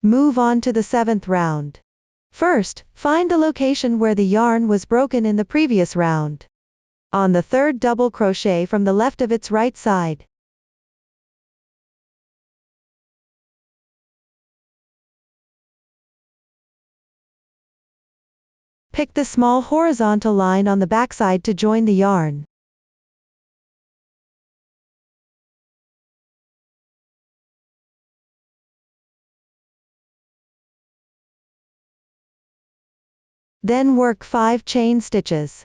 Move on to the 7th round. First, find the location where the yarn was broken in the previous round. On the 3rd double crochet from the left of its right side. Pick the small horizontal line on the backside to join the yarn. Then work 5 chain stitches.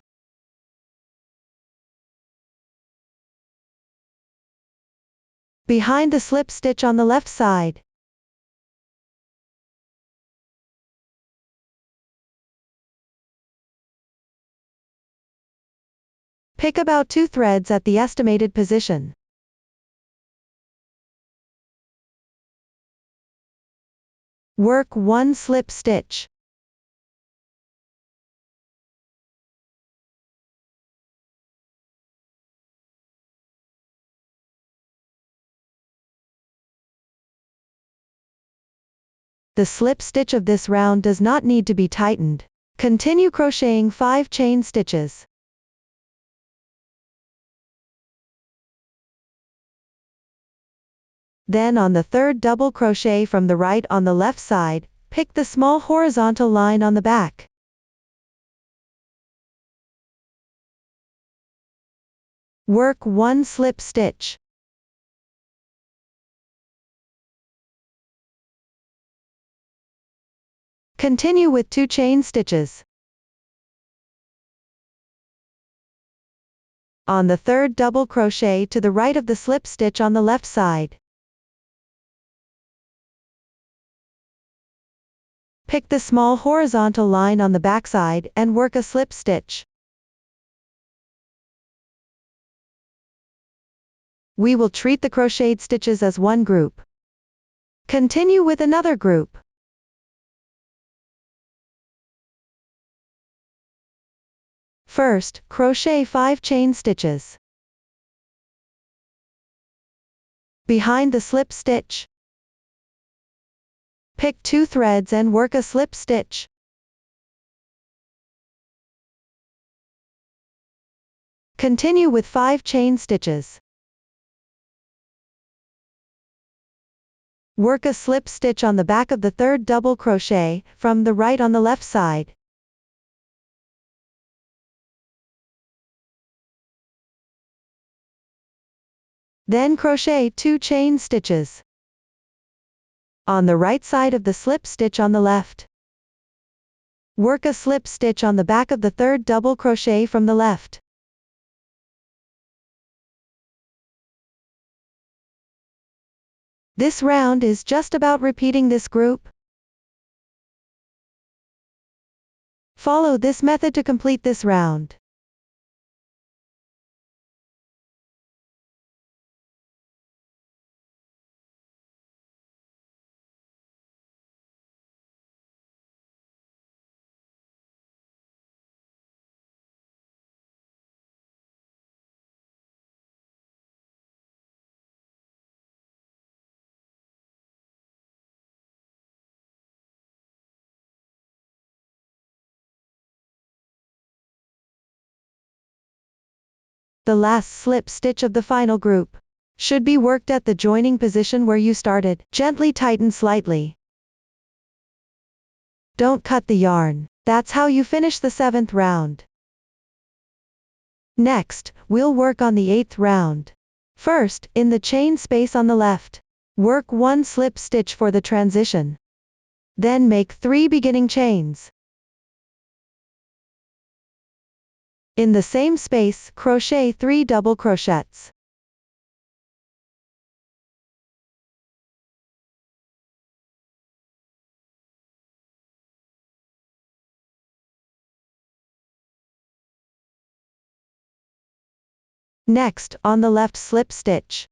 Behind the slip stitch on the left side. Pick about 2 threads at the estimated position. Work 1 slip stitch. The slip stitch of this round does not need to be tightened. Continue crocheting 5 chain stitches. Then on the 3rd double crochet from the right on the left side, pick the small horizontal line on the back. Work 1 slip stitch. Continue with 2 chain stitches. On the 3rd double crochet to the right of the slip stitch on the left side. Pick the small horizontal line on the backside and work a slip stitch. We will treat the crocheted stitches as one group. Continue with another group. First, crochet 5 chain stitches. Behind the slip stitch. Pick 2 threads and work a slip stitch. Continue with 5 chain stitches. Work a slip stitch on the back of the 3rd double crochet, from the right on the left side. Then crochet 2 chain stitches. On the right side of the slip stitch on the left. Work a slip stitch on the back of the 3rd double crochet from the left. This round is just about repeating this group. Follow this method to complete this round. The last slip stitch of the final group should be worked at the joining position where you started. Gently tighten slightly. Don't cut the yarn. That's how you finish the 7th round. Next, we'll work on the 8th round. First, in the chain space on the left, work 1 slip stitch for the transition. Then make 3 beginning chains. In the same space, crochet 3 double crochets. Next, on the left slip stitch.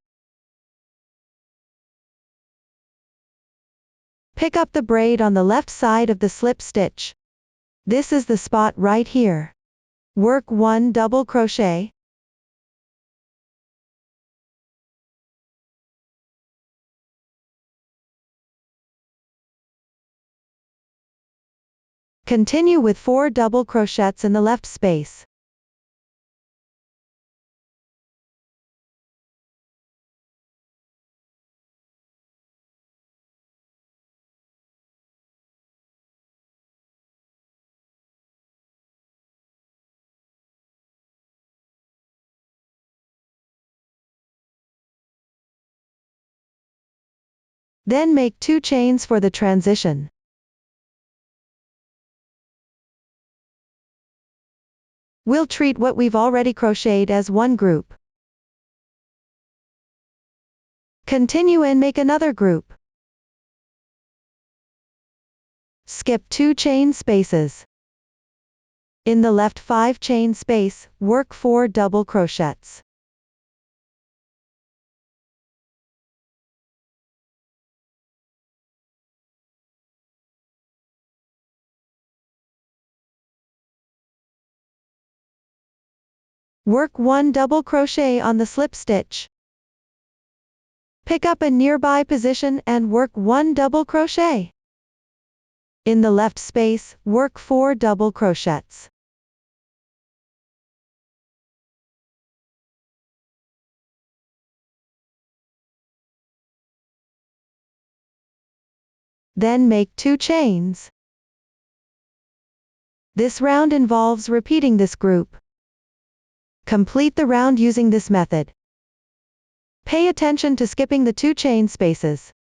Pick up the braid on the left side of the slip stitch. This is the spot right here. Work 1 double crochet. Continue with 4 double crochets in the left space. Then make 2 chains for the transition. We'll treat what we've already crocheted as one group. Continue and make another group. Skip 2 chain spaces. In the left 5 chain space, work 4 double crochets. Work 1 double crochet on the slip stitch. Pick up a nearby position and work 1 double crochet. In the left space, work 4 double crochets. Then make 2 chains. This round involves repeating this group. Complete the round using this method. Pay attention to skipping the 2 chain spaces.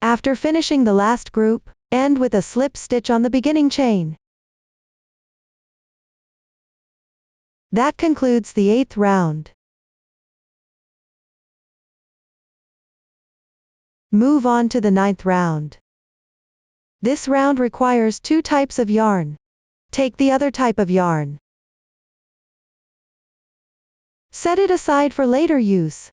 After finishing the last group, end with a slip stitch on the beginning chain. That concludes the 8th round. Move on to the 9th round. This round requires 2 types of yarn. Take the other type of yarn. Set it aside for later use.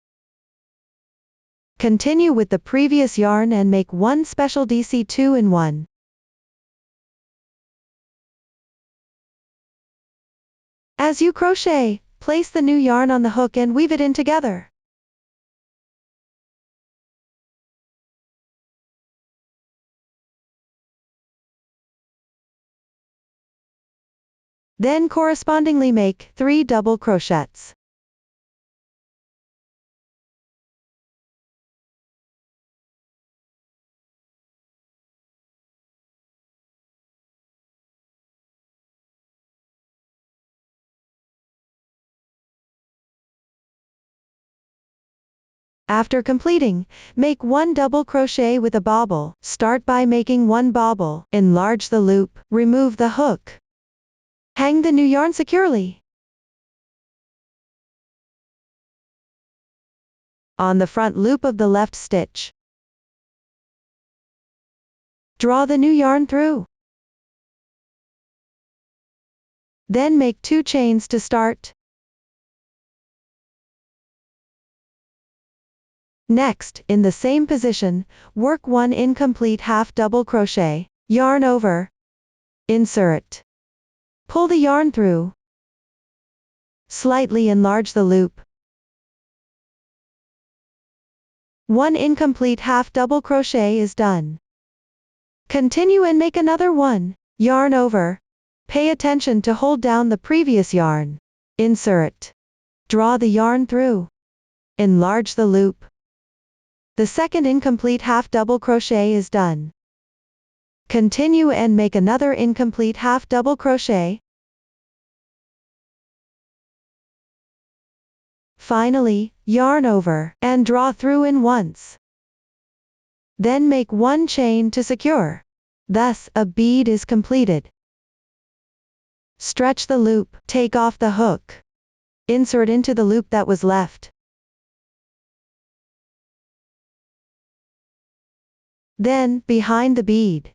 Continue with the previous yarn and make 1 special DC 2-in-1. As you crochet, place the new yarn on the hook and weave it in together. Then correspondingly make 3 double crochets. After completing, make 1 double crochet with a bobble. Start by making 1 bobble, enlarge the loop, remove the hook. Hang the new yarn securely. On the front loop of the left stitch, draw the new yarn through. Then make 2 chains to start. Next, in the same position, work 1 incomplete half double crochet, yarn over, insert. Pull the yarn through. Slightly enlarge the loop. 1 incomplete half double crochet is done. Continue and make another one, yarn over. Pay attention to hold down the previous yarn. Insert. Draw the yarn through. Enlarge the loop. The second incomplete half double crochet is done. Continue and make another incomplete half double crochet. Finally, yarn over, and draw through in once. Then make 1 chain to secure. Thus, a bead is completed. Stretch the loop, take off the hook. Insert into the loop that was left. Then, behind the bead.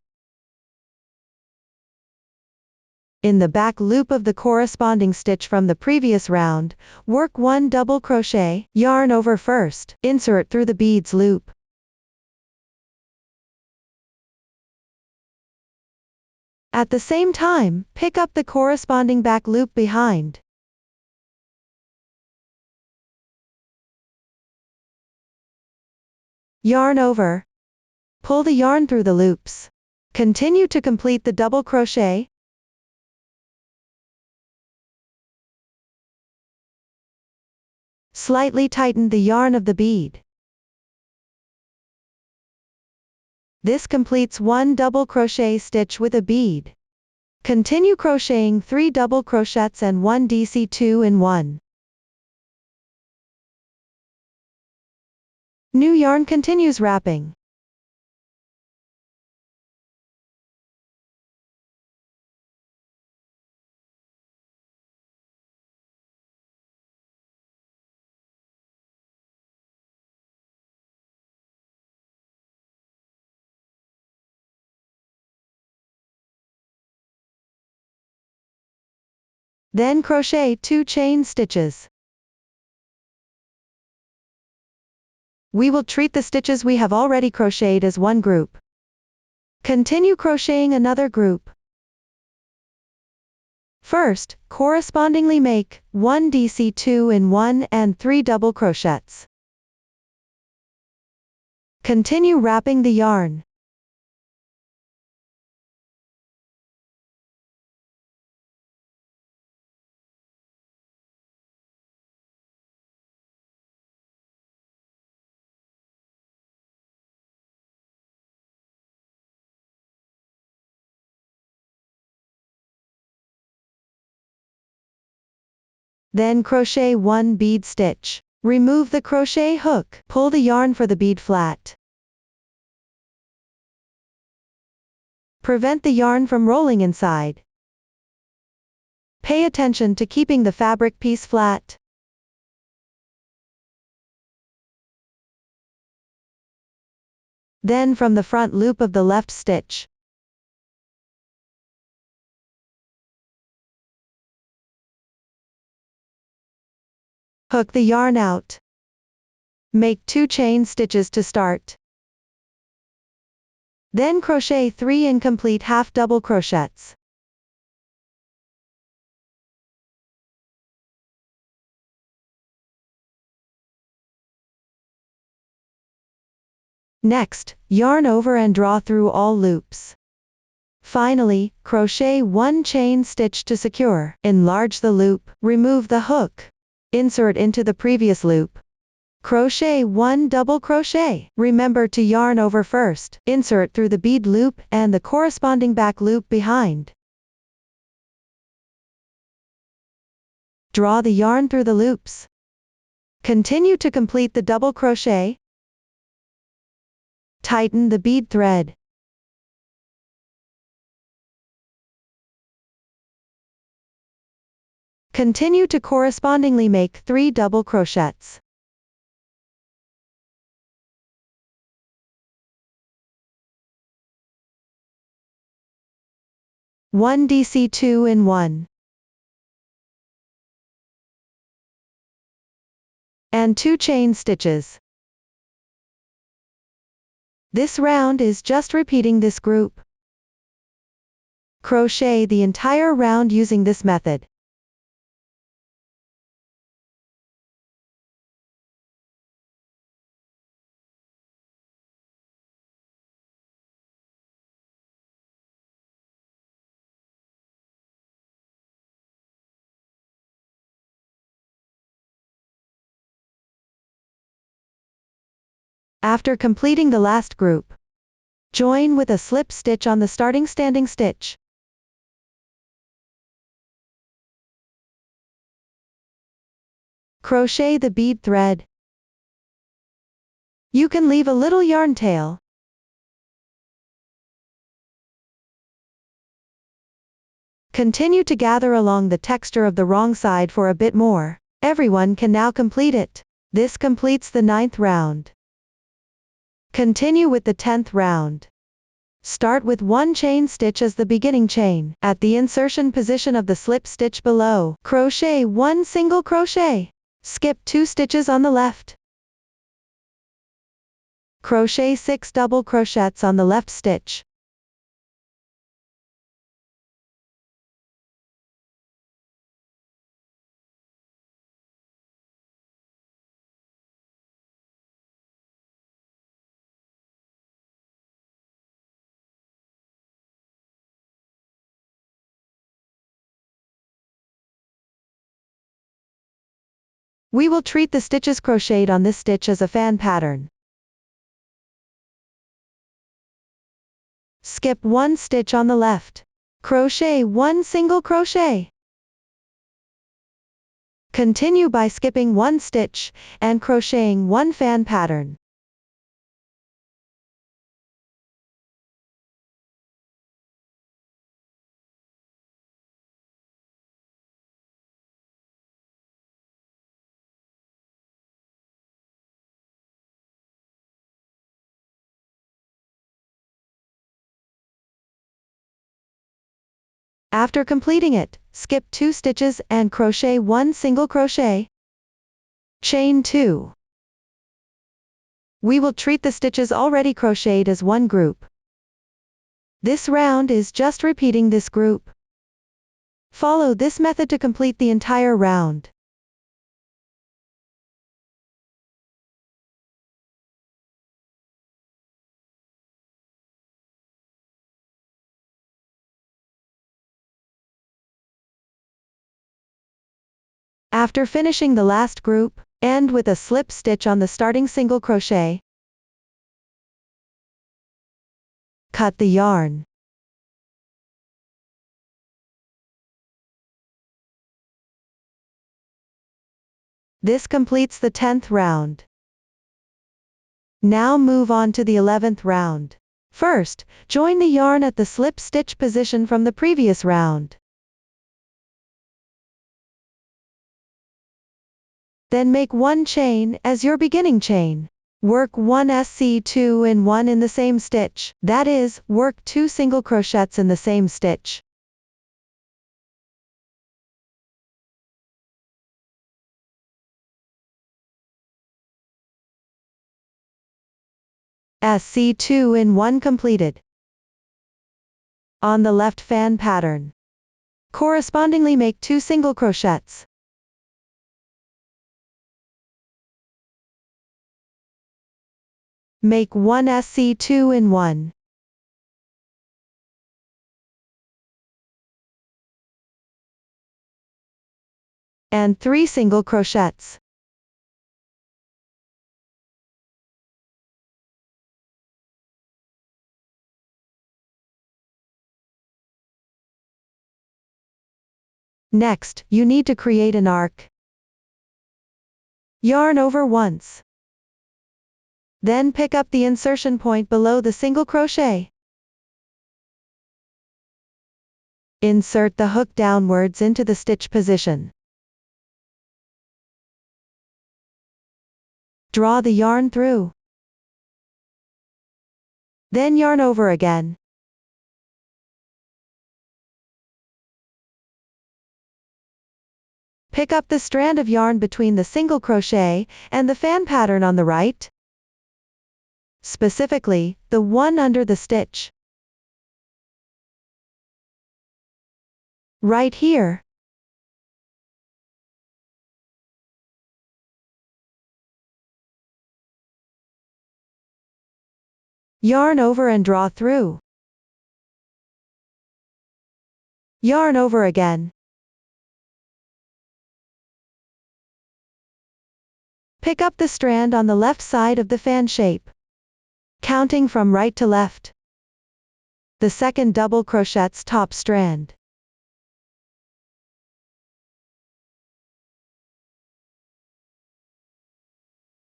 In the back loop of the corresponding stitch from the previous round, work 1 double crochet, yarn over first, insert through the bead's loop. At the same time, pick up the corresponding back loop behind. Yarn over. Pull the yarn through the loops. Continue to complete the double crochet. Slightly tighten the yarn of the bead. This completes one double crochet stitch with a bead. Continue crocheting 3 double crochets and 1 DC 2-in-1. New yarn continues wrapping. Then crochet 2 chain stitches. We will treat the stitches we have already crocheted as one group. Continue crocheting another group. First, correspondingly make 1 DC 2-in-1 and 3 double crochets. Continue wrapping the yarn. Then crochet 1 bead stitch. Remove the crochet hook. Pull the yarn for the bead flat. Prevent the yarn from rolling inside. Pay attention to keeping the fabric piece flat. Then from the front loop of the left stitch, hook the yarn out. Make 2 chain stitches to start. Then crochet 3 incomplete half double crochets. Next, yarn over and draw through all loops. Finally, crochet 1 chain stitch to secure. Enlarge the loop. Remove the hook. Insert into the previous loop. Crochet 1 double crochet. Remember to yarn over first. Insert through the bead loop and the corresponding back loop behind. Draw the yarn through the loops. Continue to complete the double crochet. Tighten the bead thread. Continue to correspondingly make 3 double crochets. One DC 2-in-1 and 2 chain stitches. This round is just repeating this group. Crochet the entire round using this method. After completing the last group, join with a slip stitch on the starting standing stitch. Crochet the bead thread. You can leave a little yarn tail. Continue to gather along the texture of the wrong side for a bit more. Everyone can now complete it. This completes the 9th round. Continue with the 10th round. Start with 1 chain stitch as the beginning chain. At the insertion position of the slip stitch below, crochet 1 single crochet. Skip 2 stitches on the left. Crochet 6 double crochets on the left stitch. We will treat the stitches crocheted on this stitch as a fan pattern. Skip 1 stitch on the left. Crochet 1 single crochet. Continue by skipping 1 stitch, and crocheting 1 fan pattern. After completing it, skip 2 stitches and crochet 1 single crochet. Chain 2. We will treat the stitches already crocheted as one group. This round is just repeating this group. Follow this method to complete the entire round. After finishing the last group, end with a slip stitch on the starting single crochet. Cut the yarn. This completes the 10th round. Now move on to the 11th round. First, join the yarn at the slip stitch position from the previous round. Then make 1 chain as your beginning chain. Work 1 SC2 in 1 in the same stitch, that is, work 2 single crochets in the same stitch. SC2 in 1 completed. On the left fan pattern. Correspondingly make 2 single crochets. Make 1 SC2 in 1. And 3 single crochets. Next, you need to create an arc. Yarn over once. Then pick up the insertion point below the single crochet. Insert the hook downwards into the stitch position. Draw the yarn through. Then yarn over again. Pick up the strand of yarn between the single crochet and the fan pattern on the right. Specifically, the one under the stitch. Right here. Yarn over and draw through. Yarn over again. Pick up the strand on the left side of the fan shape. Counting from right to left. The second double crochet's top strand.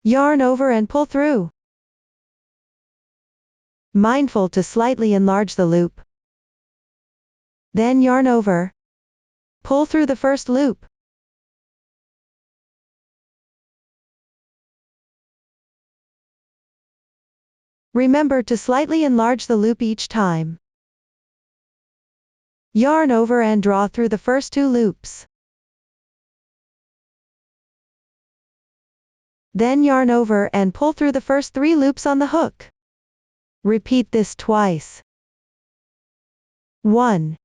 Yarn over and pull through. Mindful to slightly enlarge the loop. Then yarn over. Pull through the first loop. Remember to slightly enlarge the loop each time. Yarn over and draw through the first 2 loops. Then yarn over and pull through the first 3 loops on the hook. Repeat this twice. 1,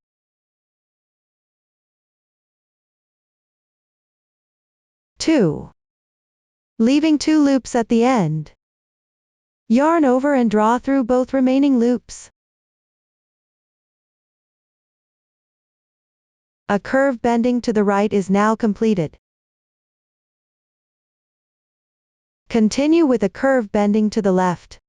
2. Leaving 2 loops at the end. Yarn over and draw through both remaining loops. A curve bending to the right is now completed. Continue with a curve bending to the left.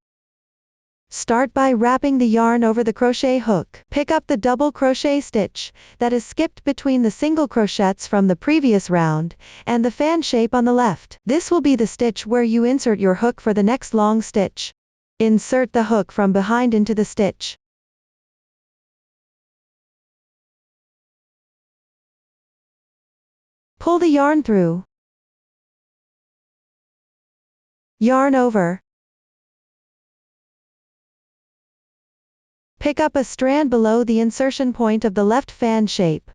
Start by wrapping the yarn over the crochet hook. Pick up the double crochet stitch that is skipped between the single crochets from the previous round and the fan shape on the left. This will be the stitch where you insert your hook for the next long stitch. Insert the hook from behind into the stitch. Pull the yarn through. Yarn over. Pick up a strand below the insertion point of the left fan shape.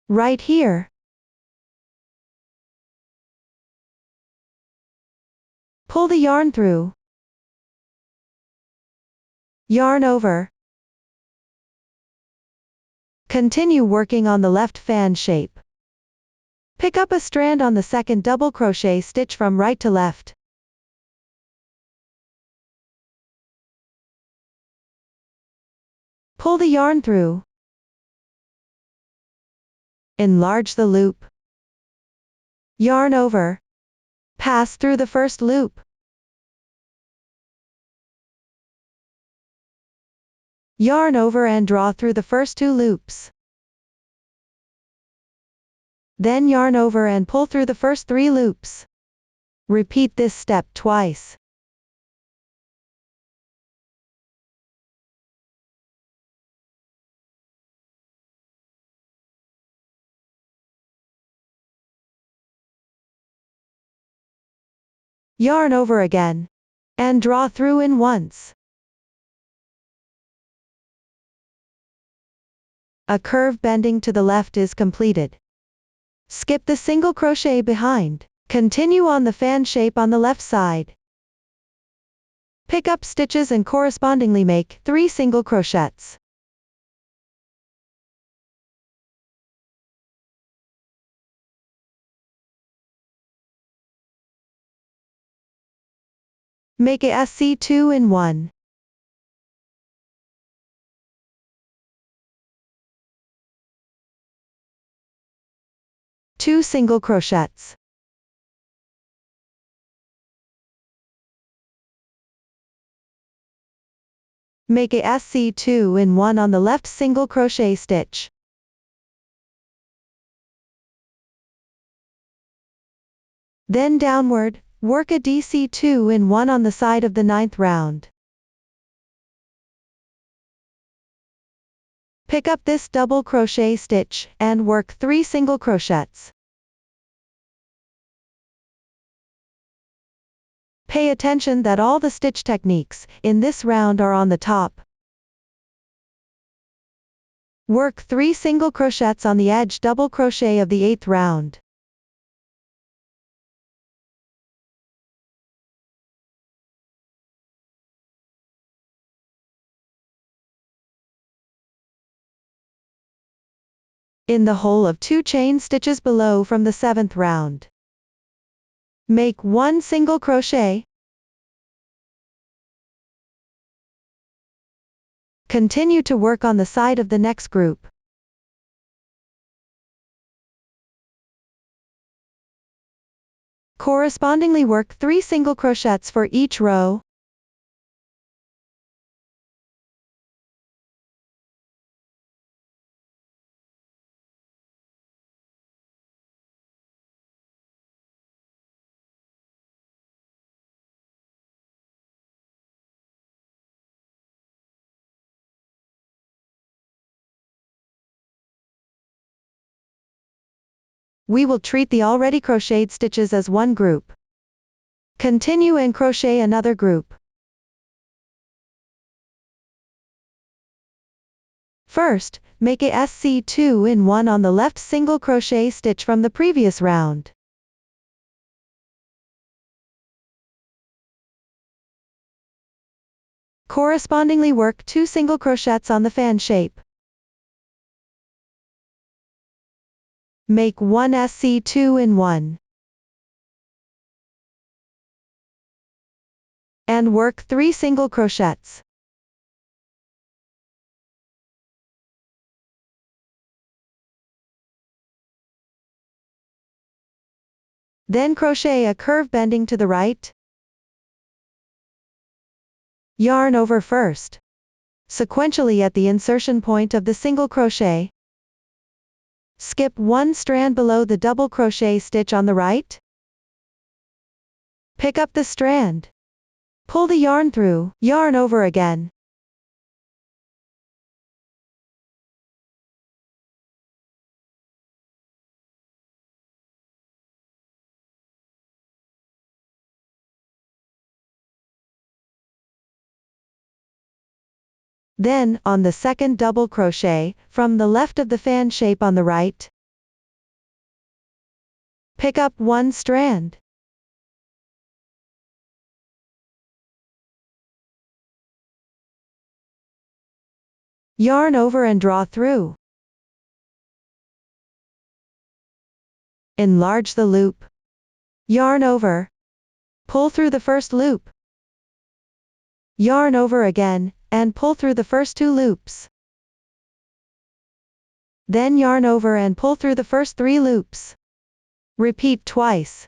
Right here. Pull the yarn through. Yarn over. Continue working on the left fan shape. Pick up a strand on the second double crochet stitch from right to left. Pull the yarn through. Enlarge the loop. Yarn over. Pass through the first loop. Yarn over and draw through the first 2 loops. Then yarn over and pull through the first 3 loops. Repeat this step twice. Yarn over again. And draw through in once. A curve bending to the left is completed. Skip the single crochet behind. Continue on the fan shape on the left side. Pick up stitches and correspondingly make 3 single crochets. Make a SC2 in 1. Two single crochets. Make a SC2 in 1 on the left single crochet stitch. Then downward, work a DC2 in 1 on the side of the 9th round. Pick up this double crochet stitch and work 3 single crochets. Pay attention that all the stitch techniques in this round are on the top. Work 3 single crochets on the edge double crochet of the 8th round. In the hole of 2 chain stitches below from the 7th round. Make 1 single crochet. Continue to work on the side of the next group. Correspondingly work 3 single crochets for each row. We will treat the already crocheted stitches as one group. Continue and crochet another group. First, make a SC2 in 1 on the left single crochet stitch from the previous round. Correspondingly work 2 single crochets on the fan shape. Make 1 SC2 in 1. And work 3 single crochets. Then crochet a curve bending to the right. Yarn over first, sequentially at the insertion point of the single crochet. Skip one strand below the double crochet stitch on the right. Pick up the strand. Pull the yarn through, yarn over again. Then, on the second double crochet, from the left of the fan shape on the right, pick up one strand. Yarn over and draw through. Enlarge the loop. Yarn over. Pull through the first loop. Yarn over again, and pull through the first two loops. Then yarn over and pull through the first three loops. Repeat twice.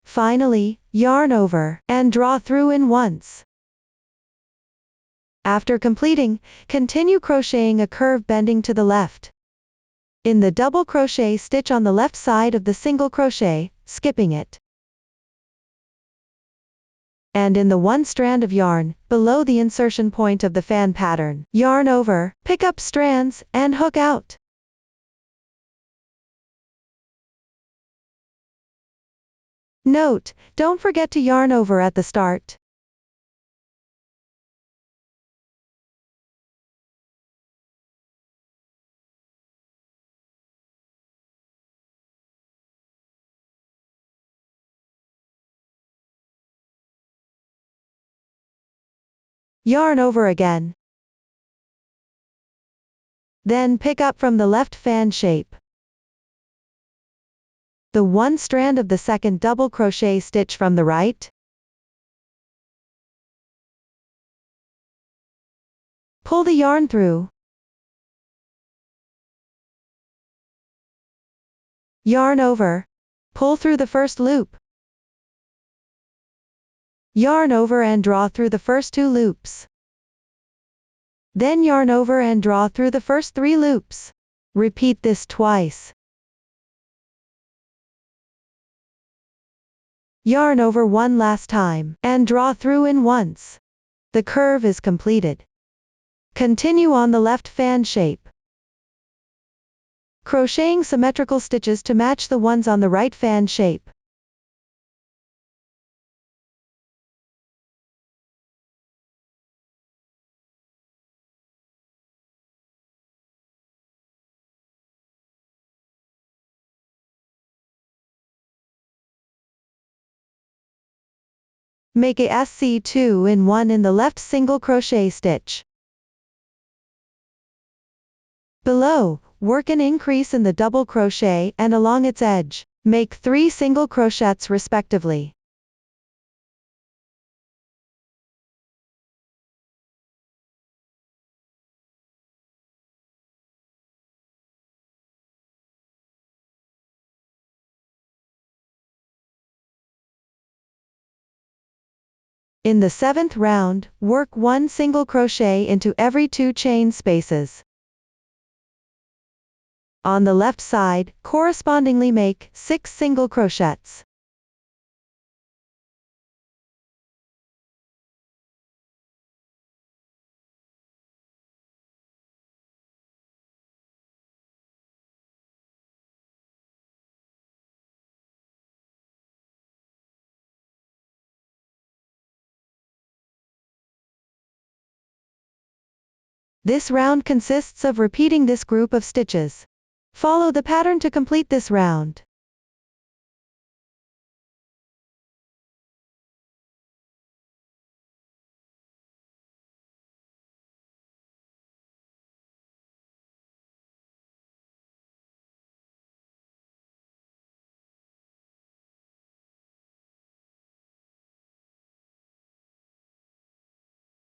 Finally, yarn over, and draw through in once. After completing, continue crocheting a curve bending to the left. In the double crochet stitch on the left side of the single crochet, skipping it. And in the one strand of yarn, below the insertion point of the fan pattern, yarn over, pick up strands, and hook out. Note, don't forget to yarn over at the start. Yarn over again. Then pick up from the left fan shape. The one strand of the second double crochet stitch from the right. Pull the yarn through. Yarn over. Pull through the first loop. Yarn over and draw through the first two loops. Then yarn over and draw through the first three loops. Repeat this twice. Yarn over one last time, and draw through in once. The curve is completed. Continue on the left fan shape. Crocheting symmetrical stitches to match the ones on the right fan shape. Make a SC2 in 1 in the left single crochet stitch. Below, work an increase in the double crochet and along its edge, make 3 single crochets respectively. In the 7th round, work 1 single crochet into every 2 chain spaces. On the left side, correspondingly make 6 single crochets. This round consists of repeating this group of stitches. Follow the pattern to complete this round.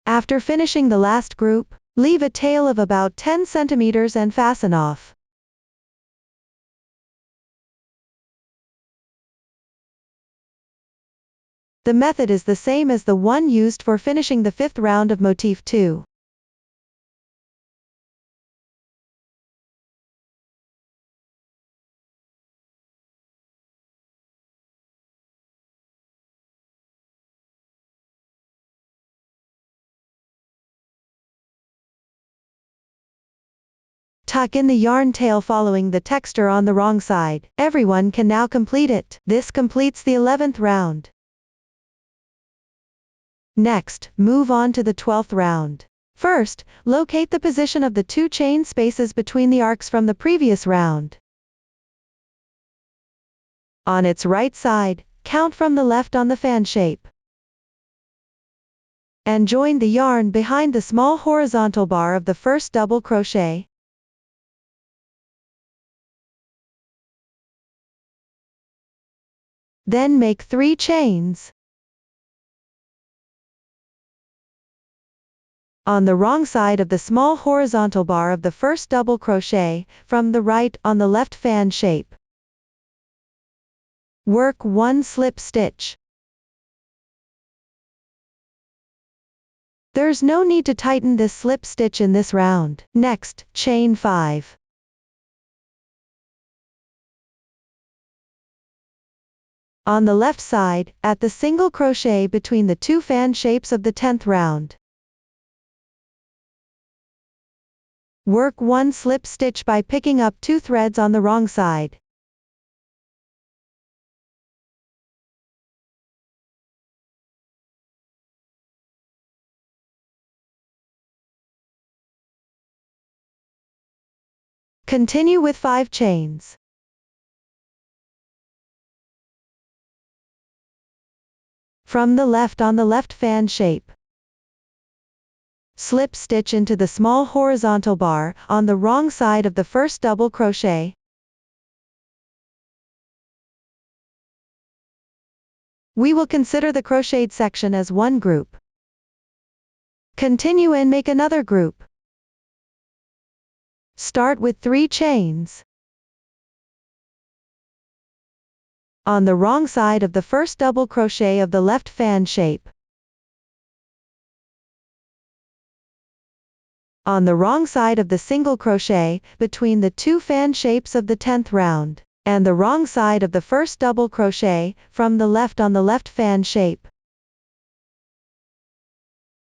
After finishing the last group, Leave a tail of about 10 centimeters and fasten off. The method is the same as the one used for finishing the 5th round of motif 2. Tuck in the yarn tail following the texture on the wrong side. Everyone can now complete it. This completes the 11th round. Next, move on to the 12th round. First, locate the position of the 2 chain spaces between the arcs from the previous round. On its right side, count from the left on the fan shape. And join the yarn behind the small horizontal bar of the first double crochet. Then make 3 chains. On the wrong side of the small horizontal bar of the first double crochet, from the right on the left fan shape. Work 1 slip stitch. There's no need to tighten this slip stitch in this round. Next, chain 5. On the left side, at the single crochet between the 2 fan shapes of the 10th round. Work 1 slip stitch by picking up 2 threads on the wrong side. Continue with 5 chains. From the left on the left fan shape. Slip stitch into the small horizontal bar on the wrong side of the first double crochet. We will consider the crocheted section as one group. Continue and make another group. Start with 3 chains. On the wrong side of the first double crochet of the left fan shape. On the wrong side of the single crochet between the 2 fan shapes of the 10th round, and the wrong side of the first double crochet from the left on the left fan shape.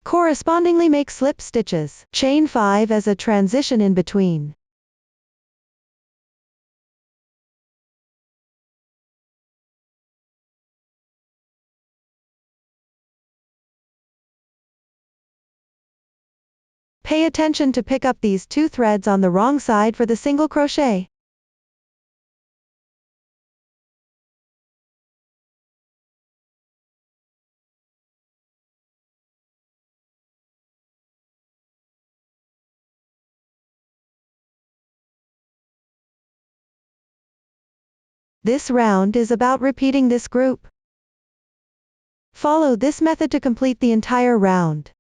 Correspondingly make slip stitches. Chain 5 as a transition in between. Pay attention to pick up these 2 threads on the wrong side for the single crochet. This round is about repeating this group. Follow this method to complete the entire round.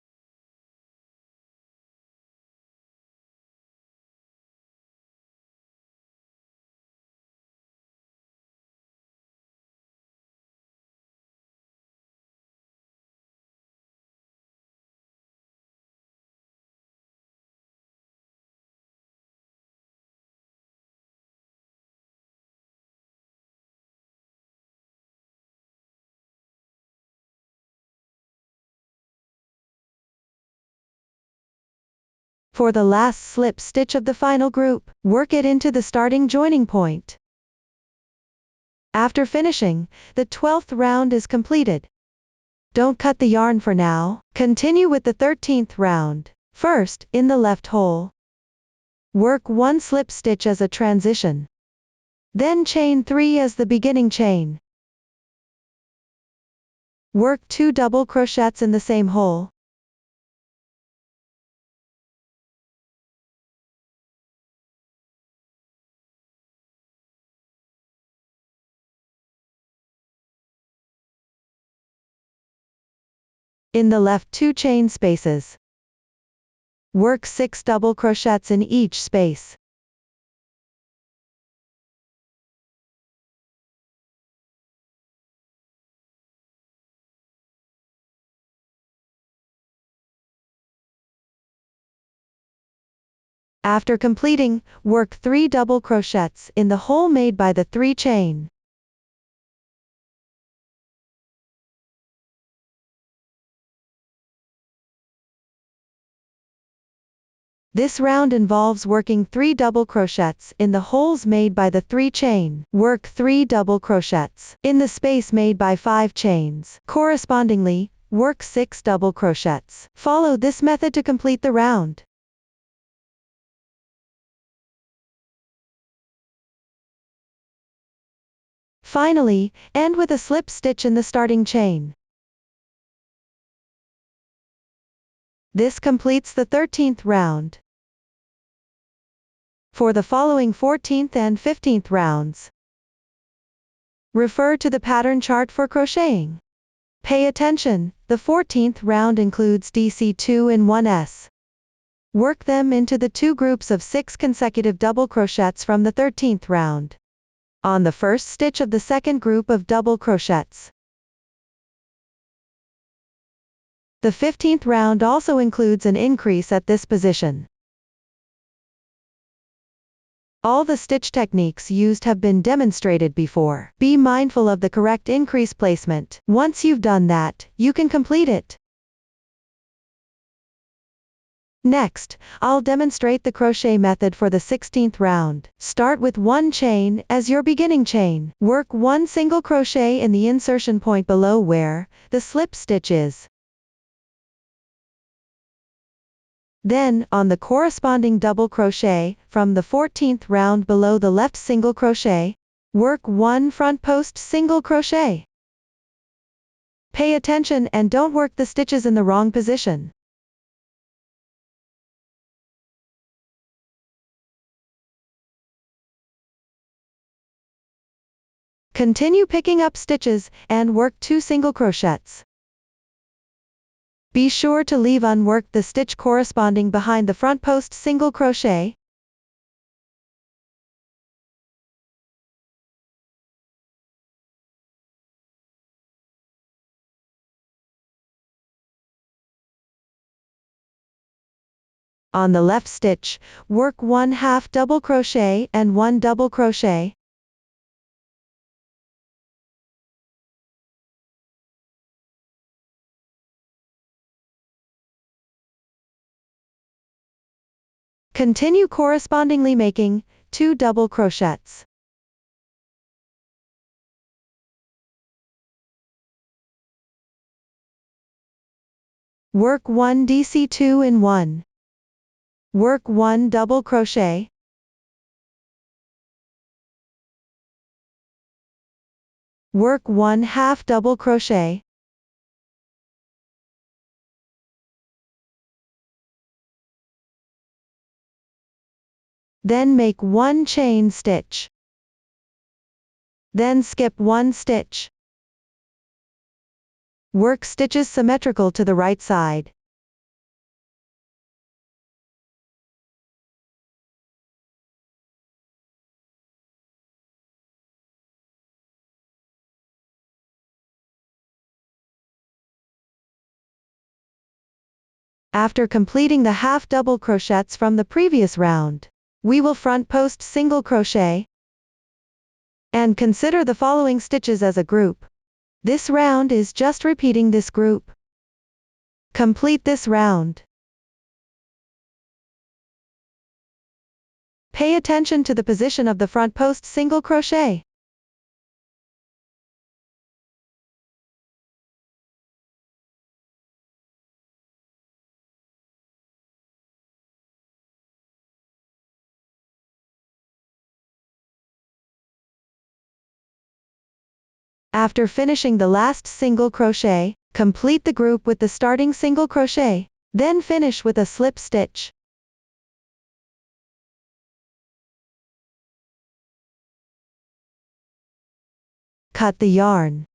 For the last slip stitch of the final group, work it into the starting joining point. After finishing, the 12th round is completed. Don't cut the yarn for now. Continue with the 13th round. First, in the left hole. Work 1 slip stitch as a transition. Then chain 3 as the beginning chain. Work 2 double crochets in the same hole. In the left 2 chain spaces. Work 6 double crochets in each space. After completing, work 3 double crochets in the hole made by the 3 chain. This round involves working 3 double crochets in the holes made by the 3 chain. Work 3 double crochets in the space made by 5 chains. Correspondingly, work 6 double crochets. Follow this method to complete the round. Finally, end with a slip stitch in the starting chain. This completes the 13th round. For the following 14th and 15th rounds, refer to the pattern chart for crocheting. Pay attention, the 14th round includes DC2 in 1s. Work them into the 2 groups of 6 consecutive double crochets from the 13th round. On the first stitch of the second group of double crochets. The 15th round also includes an increase at this position. All the stitch techniques used have been demonstrated before. Be mindful of the correct increase placement. Once you've done that, you can complete it. Next, I'll demonstrate the crochet method for the 16th round. Start with 1 chain as your beginning chain. Work 1 single crochet in the insertion point below where the slip stitch is. Then, on the corresponding double crochet, from the 14th round below the left single crochet, work 1 front post single crochet. Pay attention and don't work the stitches in the wrong position. Continue picking up stitches, and work 2 single crochets. Be sure to leave unworked the stitch corresponding behind the front post single crochet. On the left stitch, work 1/2 double crochet and 1 double crochet. Continue correspondingly making 2 double crochets. Work 1 DC2 in 1. Work 1 double crochet. Work 1/2 double crochet. Then make 1 chain stitch. Then skip 1 stitch. Work stitches symmetrical to the right side. After completing the half double crochets from the previous round, we will front post single crochet and consider the following stitches as a group. This round is just repeating this group. Complete this round. Pay attention to the position of the front post single crochet. After finishing the last single crochet, complete the group with the starting single crochet, then finish with a slip stitch. Cut the yarn.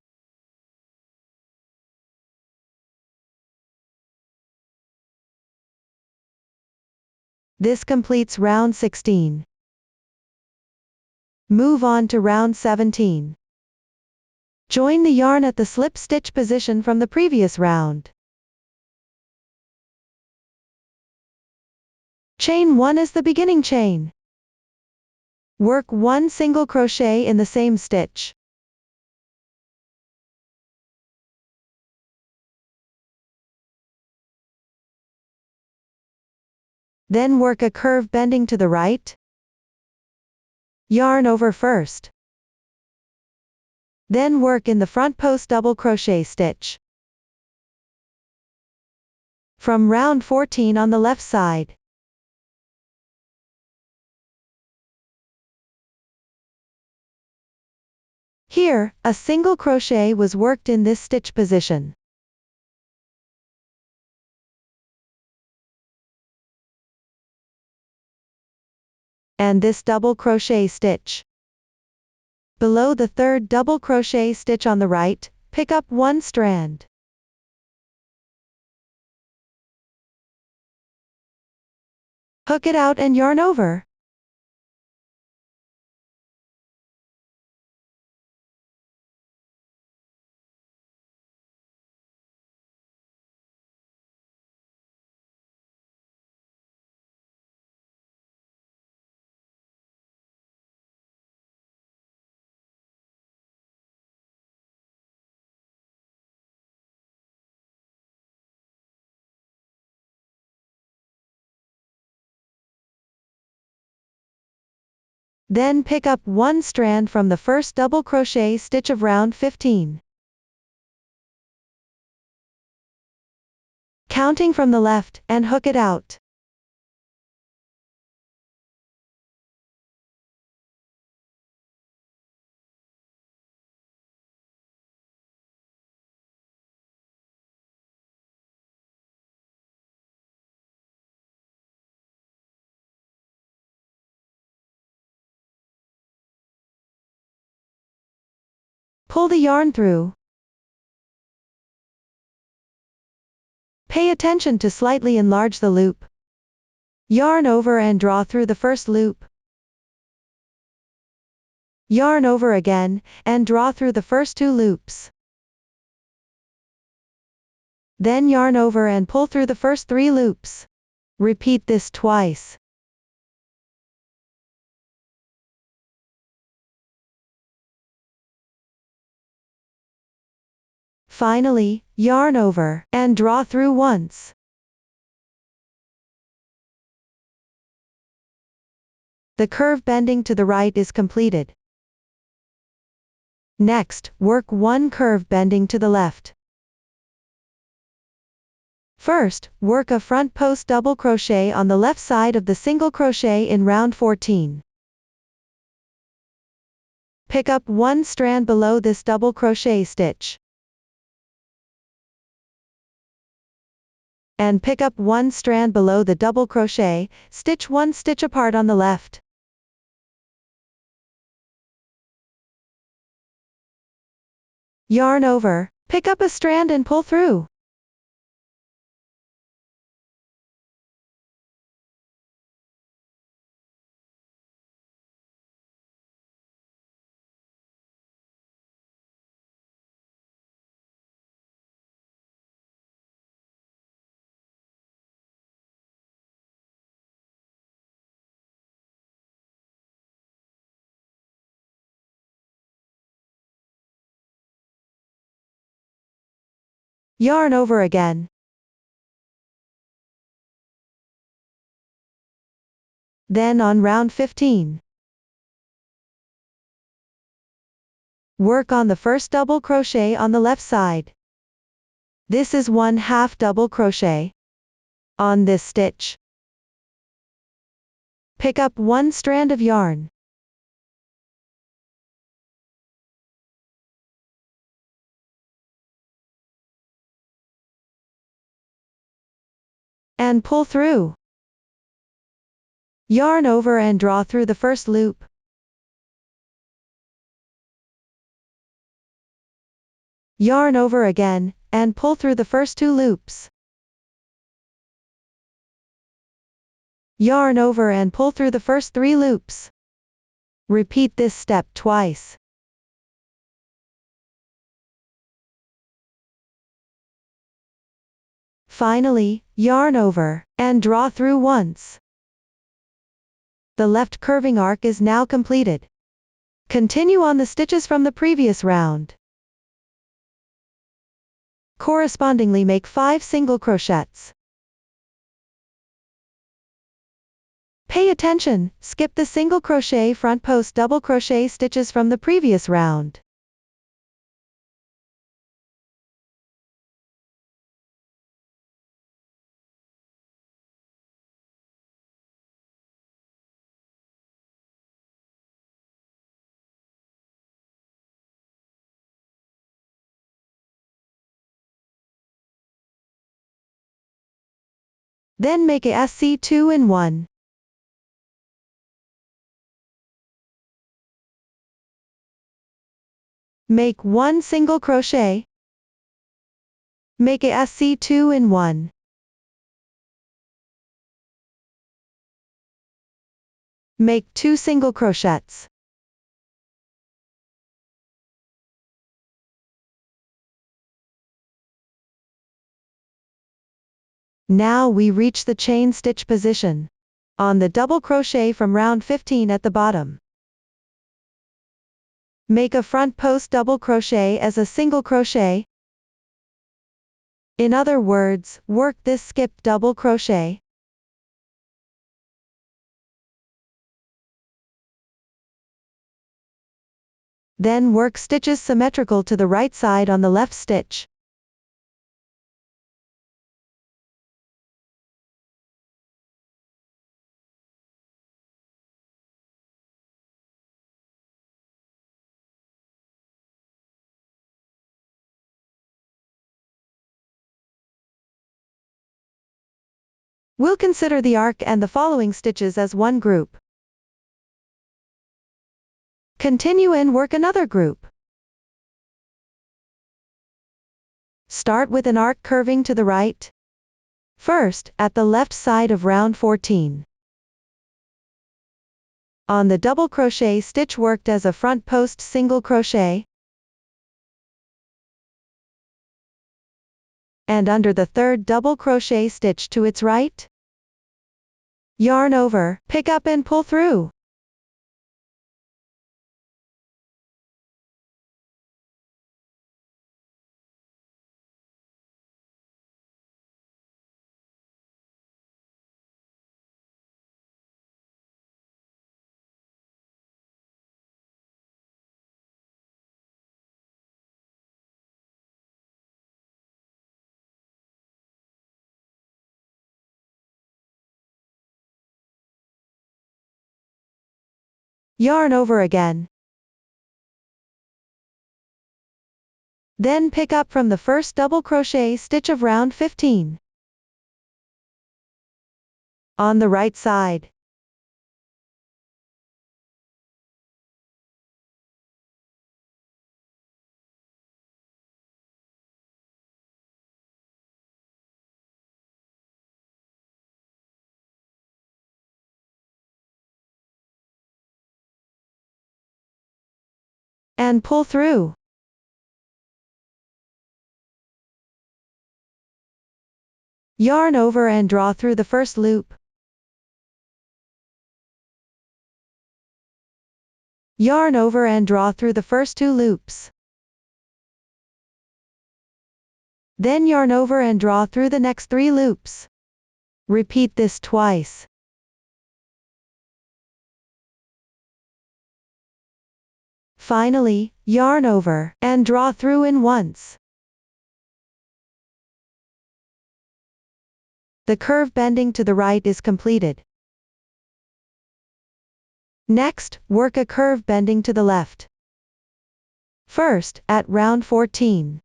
This completes round 16. Move on to round 17. Join the yarn at the slip stitch position from the previous round. Chain 1 as the beginning chain. Work 1 single crochet in the same stitch. Then work a curve bending to the right. Yarn over first. Then work in the front post double crochet stitch. From round 14 on the left side. Here, a single crochet was worked in this stitch position. And this double crochet stitch. Below the third double crochet stitch on the right, pick up 1 strand. Hook it out and yarn over. Then pick up 1 strand from the first double crochet stitch of round 15. Counting from the left, and hook it out. Pull the yarn through. Pay attention to slightly enlarge the loop. Yarn over and draw through the first loop. Yarn over again, and draw through the first 2 loops. Then yarn over and pull through the first 3 loops. Repeat this twice. Finally, yarn over, and draw through once. The curve bending to the right is completed. Next, work 1 curve bending to the left. First, work a front post double crochet on the left side of the single crochet in round 14. Pick up 1 strand below this double crochet stitch. And pick up 1 strand below the double crochet, stitch 1 stitch apart on the left. Yarn over, pick up a strand and pull through. Yarn over again. Then on round 15. Work on the first double crochet on the left side. This is 1/2 double crochet. On this stitch, pick up 1 strand of yarn. And pull through. Yarn over and draw through the first loop. Yarn over again, and pull through the first 2 loops. Yarn over and pull through the first 3 loops. Repeat this step twice. Finally, yarn over, and draw through once. The left curving arc is now completed. Continue on the stitches from the previous round. Correspondingly make 5 single crochets. Pay attention, skip the single crochet front post double crochet stitches from the previous round. Then make a SC2 in 1. Make 1 single crochet. Make a SC2 in 1. Make 2 single crochets. Now we reach the chain stitch position. On the double crochet from round 15 at the bottom. Make a front post double crochet as a single crochet. In other words, work this skipped double crochet. Then work stitches symmetrical to the right side on the left stitch. We'll consider the arc and the following stitches as one group. Continue and work another group. Start with an arc curving to the right. First, at the left side of round 14. On the double crochet stitch worked as a front post single crochet. And under the third double crochet stitch to its right. Yarn over, pick up and pull through. Yarn over again. Then pick up from the first double crochet stitch of round 15. On the right side. And pull through. Yarn over and draw through the first loop. Yarn over and draw through the first 2 loops. Then yarn over and draw through the next 3 loops. Repeat this twice. Finally, yarn over, and draw through in once. The curve bending to the right is completed. Next, work a curve bending to the left. First, at round 14.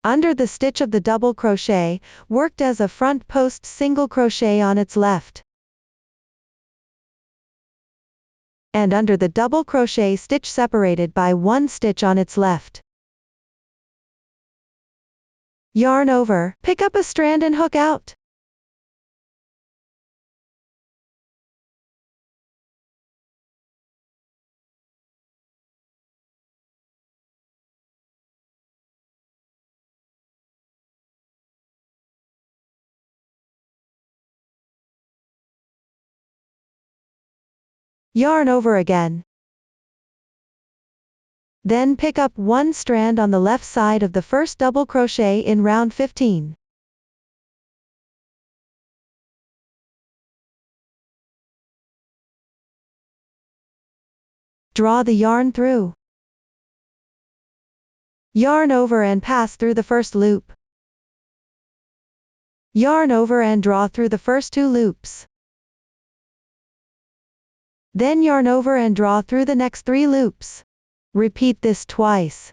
Under the stitch of the double crochet, worked as a front post single crochet on its left. And under the double crochet stitch separated by 1 stitch on its left. Yarn over, pick up a strand and hook out. Yarn over again. Then pick up one strand on the left side of the first double crochet in round 15. Draw the yarn through. Yarn over and pass through the first loop. Yarn over and draw through the first 2 loops. Then yarn over and draw through the next 3 loops. Repeat this twice.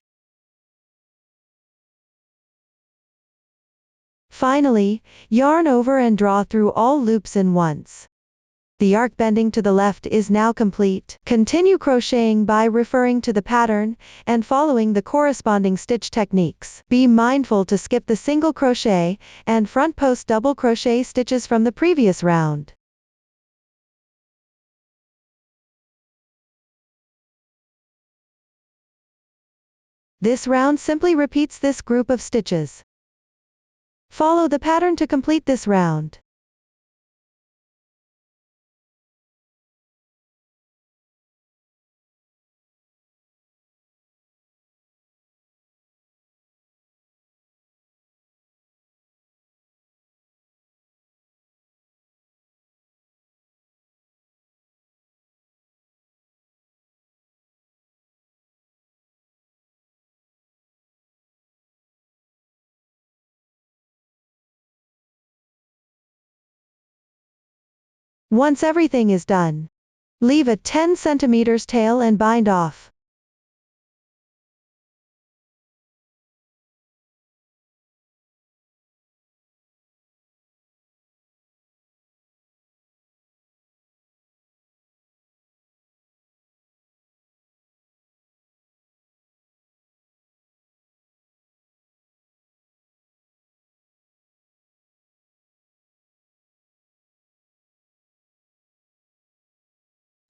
Finally, yarn over and draw through all loops in once. The arc bending to the left is now complete. Continue crocheting by referring to the pattern and following the corresponding stitch techniques. Be mindful to skip the single crochet and front post double crochet stitches from the previous round. This round simply repeats this group of stitches. Follow the pattern to complete this round. Once everything is done, leave a 10 cm tail and bind off.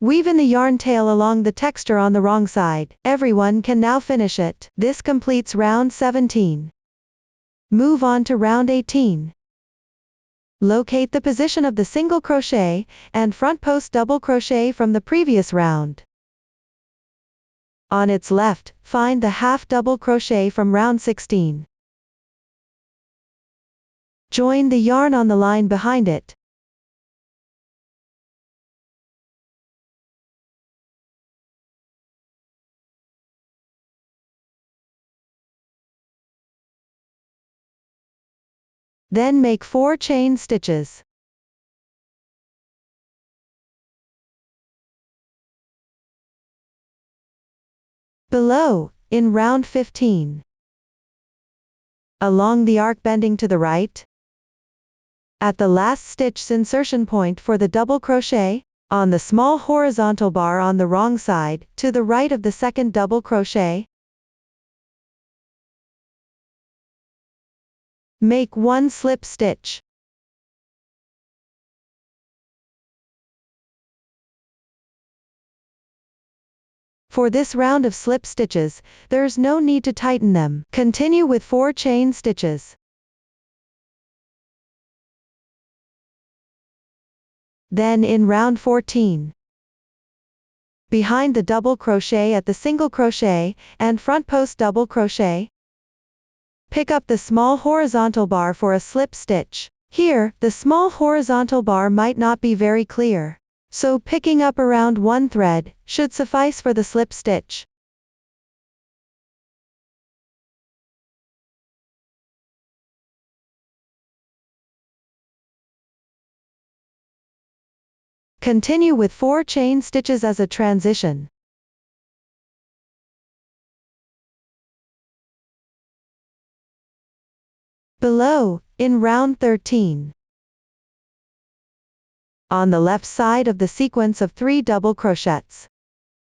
Weave in the yarn tail along the texture on the wrong side. Everyone can now finish it. This completes round 17. Move on to round 18. Locate the position of the single crochet and front post double crochet from the previous round. On its left, find the half double crochet from round 16. Join the yarn on the line behind it. Then make 4 chain stitches. Below, in round 15. Along the arc bending to the right. At the last stitch's insertion point for the double crochet, on the small horizontal bar on the wrong side, to the right of the second double crochet. Make 1 slip stitch. For this round of slip stitches, there's no need to tighten them. Continue with 4 chain stitches. Then in round 14. Behind the double crochet at the single crochet, and front post double crochet. Pick up the small horizontal bar for a slip stitch. Here, the small horizontal bar might not be very clear, so picking up around 1 thread should suffice for the slip stitch. Continue with 4 chain stitches as a transition. Below, in round 13. On the left side of the sequence of 3 double crochets.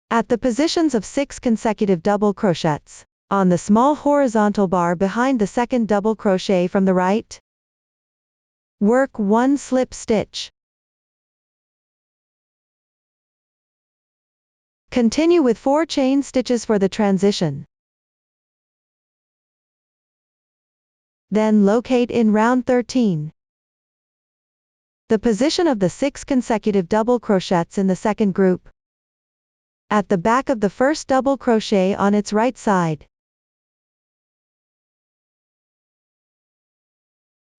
At the positions of 6 consecutive double crochets, on the small horizontal bar behind the second double crochet from the right. Work 1 slip stitch. Continue with 4 chain stitches for the transition. Then locate in round 13. The position of the 6 consecutive double crochets in the second group. at the back of the first double crochet on its right side.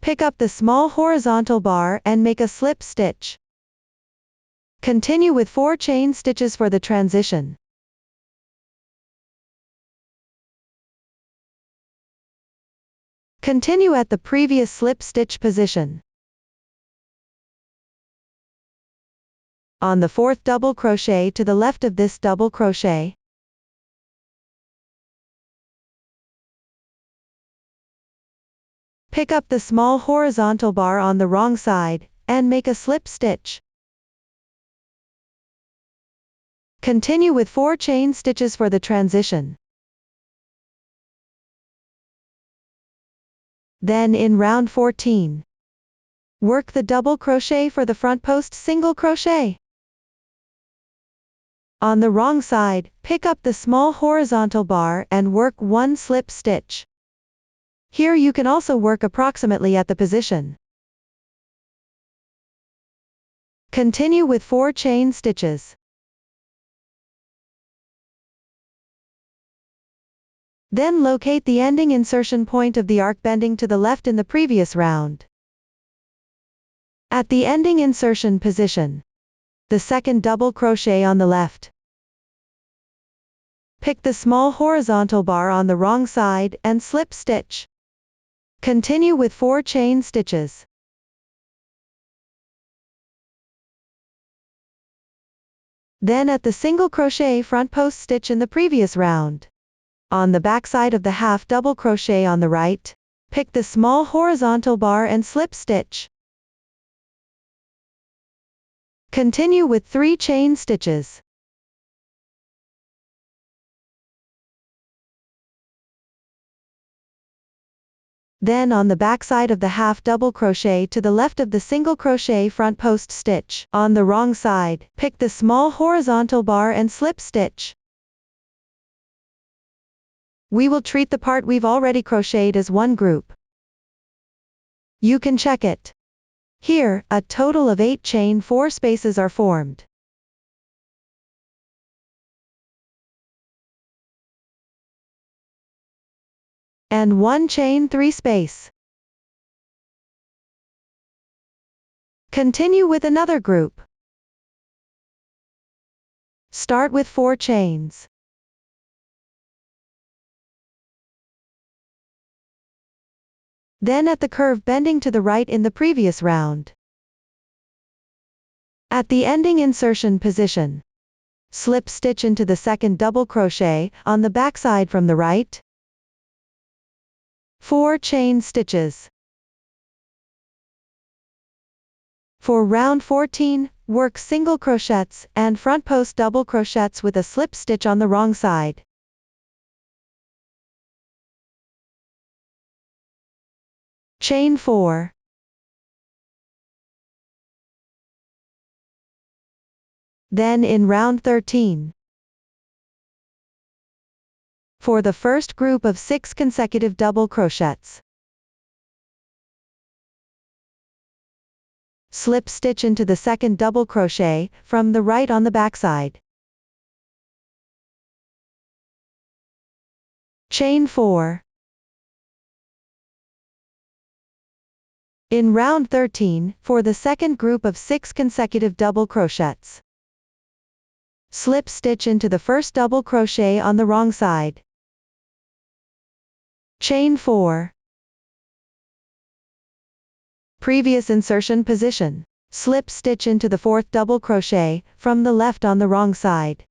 Pick up the small horizontal bar and make a slip stitch. Continue with 4 chain stitches for the transition. Continue at the previous slip stitch position. On the 4th double crochet to the left of this double crochet, pick up the small horizontal bar on the wrong side, and make a slip stitch. Continue with 4 chain stitches for the transition. Then in round 14, work the double crochet for the front post single crochet. On the wrong side, pick up the small horizontal bar and work 1 slip stitch. Here you can also work approximately at the position. Continue with 4 chain stitches. Then locate the ending insertion point of the arc bending to the left in the previous round. At the ending insertion position, the second double crochet on the left. Pick the small horizontal bar on the wrong side and slip stitch. Continue with 4 chain stitches. Then at the single crochet front post stitch in the previous round, on the back side of the half double crochet on the right, pick the small horizontal bar and slip stitch. Continue with 3 chain stitches. Then on the back side of the half double crochet to the left of the single crochet front post stitch, on the wrong side, pick the small horizontal bar and slip stitch. We will treat the part we've already crocheted as one group. You can check it. Here, a total of 8 chain 4 spaces are formed. And 1 chain 3 space. Continue with another group. Start with 4 chains. Then at the curve bending to the right in the previous round. At the ending insertion position, slip stitch into the second double crochet on the back side from the right. 4 chain stitches. For round 14, work single crochets and front post double crochets with a slip stitch on the wrong side. Chain 4. Then in round 13, for the first group of 6 consecutive double crochets, slip stitch into the second double crochet from the right on the back side. Chain 4. In round 13, for the second group of 6 consecutive double crochets, slip stitch into the first double crochet on the wrong side. Chain 4. Previous insertion position. Slip stitch into the 4th double crochet from the left on the wrong side.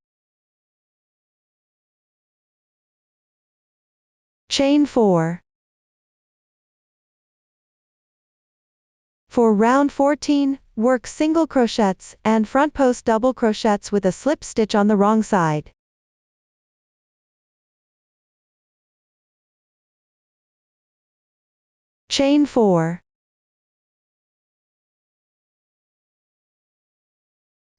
Chain 4. For round 14, work single crochets and front post double crochets with a slip stitch on the wrong side. Chain 4.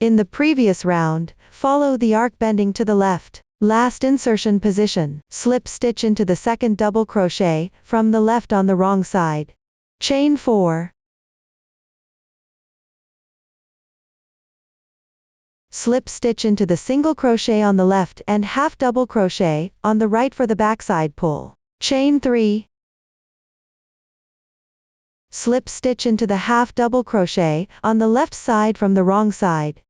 In the previous round, follow the arc bending to the left. Last insertion position, slip stitch into the second double crochet from the left on the wrong side. Chain 4. Slip stitch into the single crochet on the left and half double crochet on the right for the backside pull. Chain 3. Slip stitch into the half double crochet on the left side from the wrong side.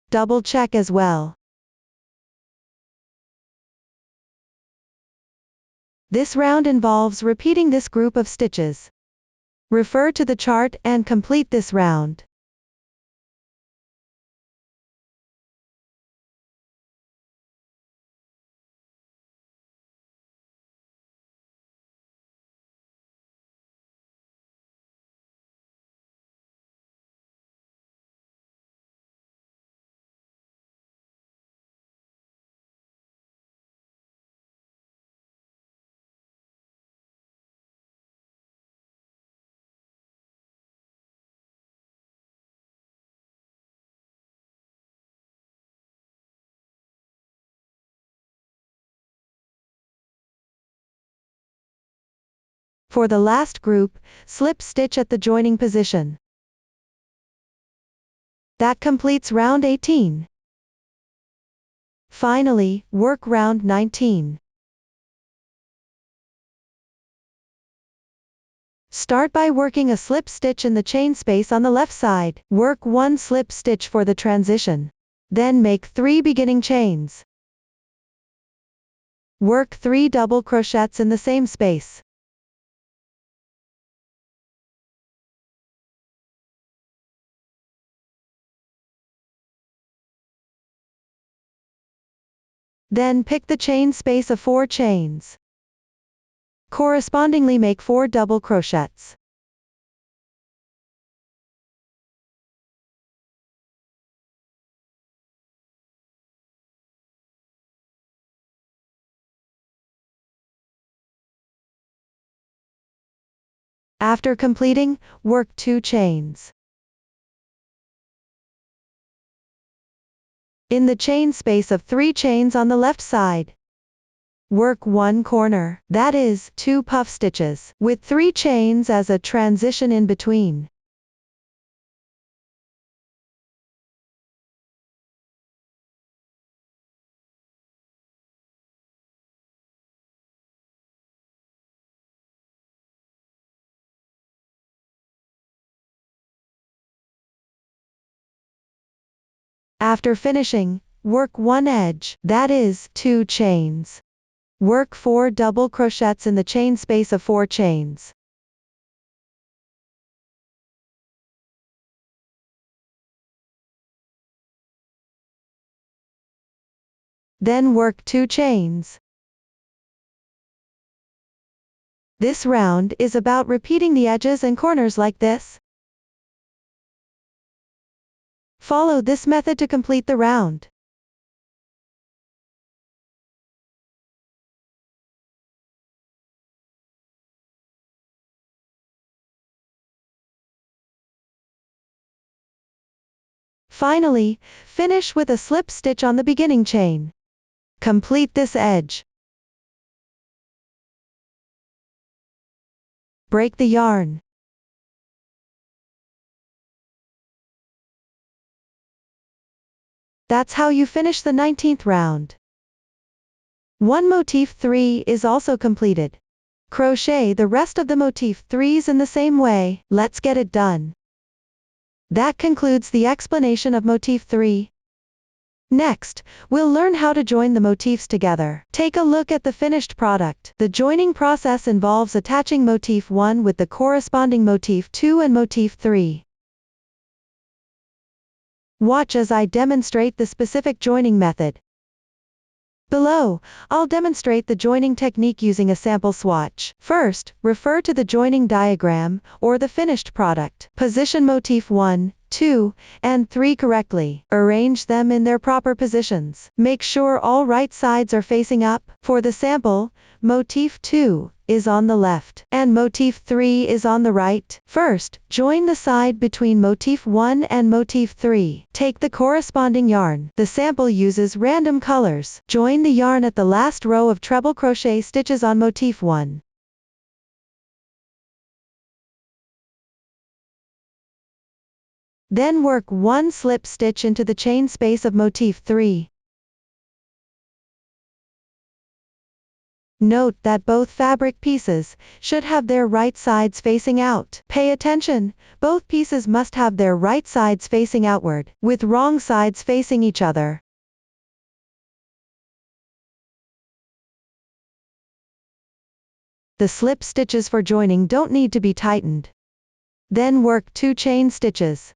Double check as well. This round involves repeating this group of stitches. Refer to the chart and complete this round. For the last group, slip stitch at the joining position. That completes round 18. Finally, work round 19. Start by working a slip stitch in the chain space on the left side. Work 1 slip stitch for the transition. Then make 3 beginning chains. Work 3 double crochets in the same space. Then pick the chain space of 4 chains. Correspondingly make 4 double crochets. After completing, work 2 chains. In the chain space of 3 chains on the left side, work 1 corner, that is, 2 puff stitches, with 3 chains as a transition in between. After finishing, work 1 edge, that is, 2 chains. Work 4 double crochets in the chain space of 4 chains. Then work 2 chains. This round is about repeating the edges and corners like this. Follow this method to complete the round. Finally, finish with a slip stitch on the beginning chain. Complete this edge. Break the yarn. That's how you finish the 19th round. One motif 3 is also completed. Crochet the rest of the motif 3s in the same way. Let's get it done. That concludes the explanation of motif 3. Next, we'll learn how to join the motifs together. Take a look at the finished product. The joining process involves attaching motif 1 with the corresponding motif 2 and motif 3. Watch as I demonstrate the specific joining method. Below, I'll demonstrate the joining technique using a sample swatch. First, refer to the joining diagram, or the finished product. Position motif 1, 2, and 3 correctly. Arrange them in their proper positions. Make sure all right sides are facing up. For the sample, motif 2 is on the left, and motif 3 is on the right. First, join the side between motif 1 and motif 3. Take the corresponding yarn. The sample uses random colors. Join the yarn at the last row of treble crochet stitches on motif 1. Then work 1 slip stitch into the chain space of motif 3. Note that both fabric pieces should have their right sides facing out. Pay attention, both pieces must have their right sides facing outward, with wrong sides facing each other. The slip stitches for joining don't need to be tightened. Then work 2 chain stitches.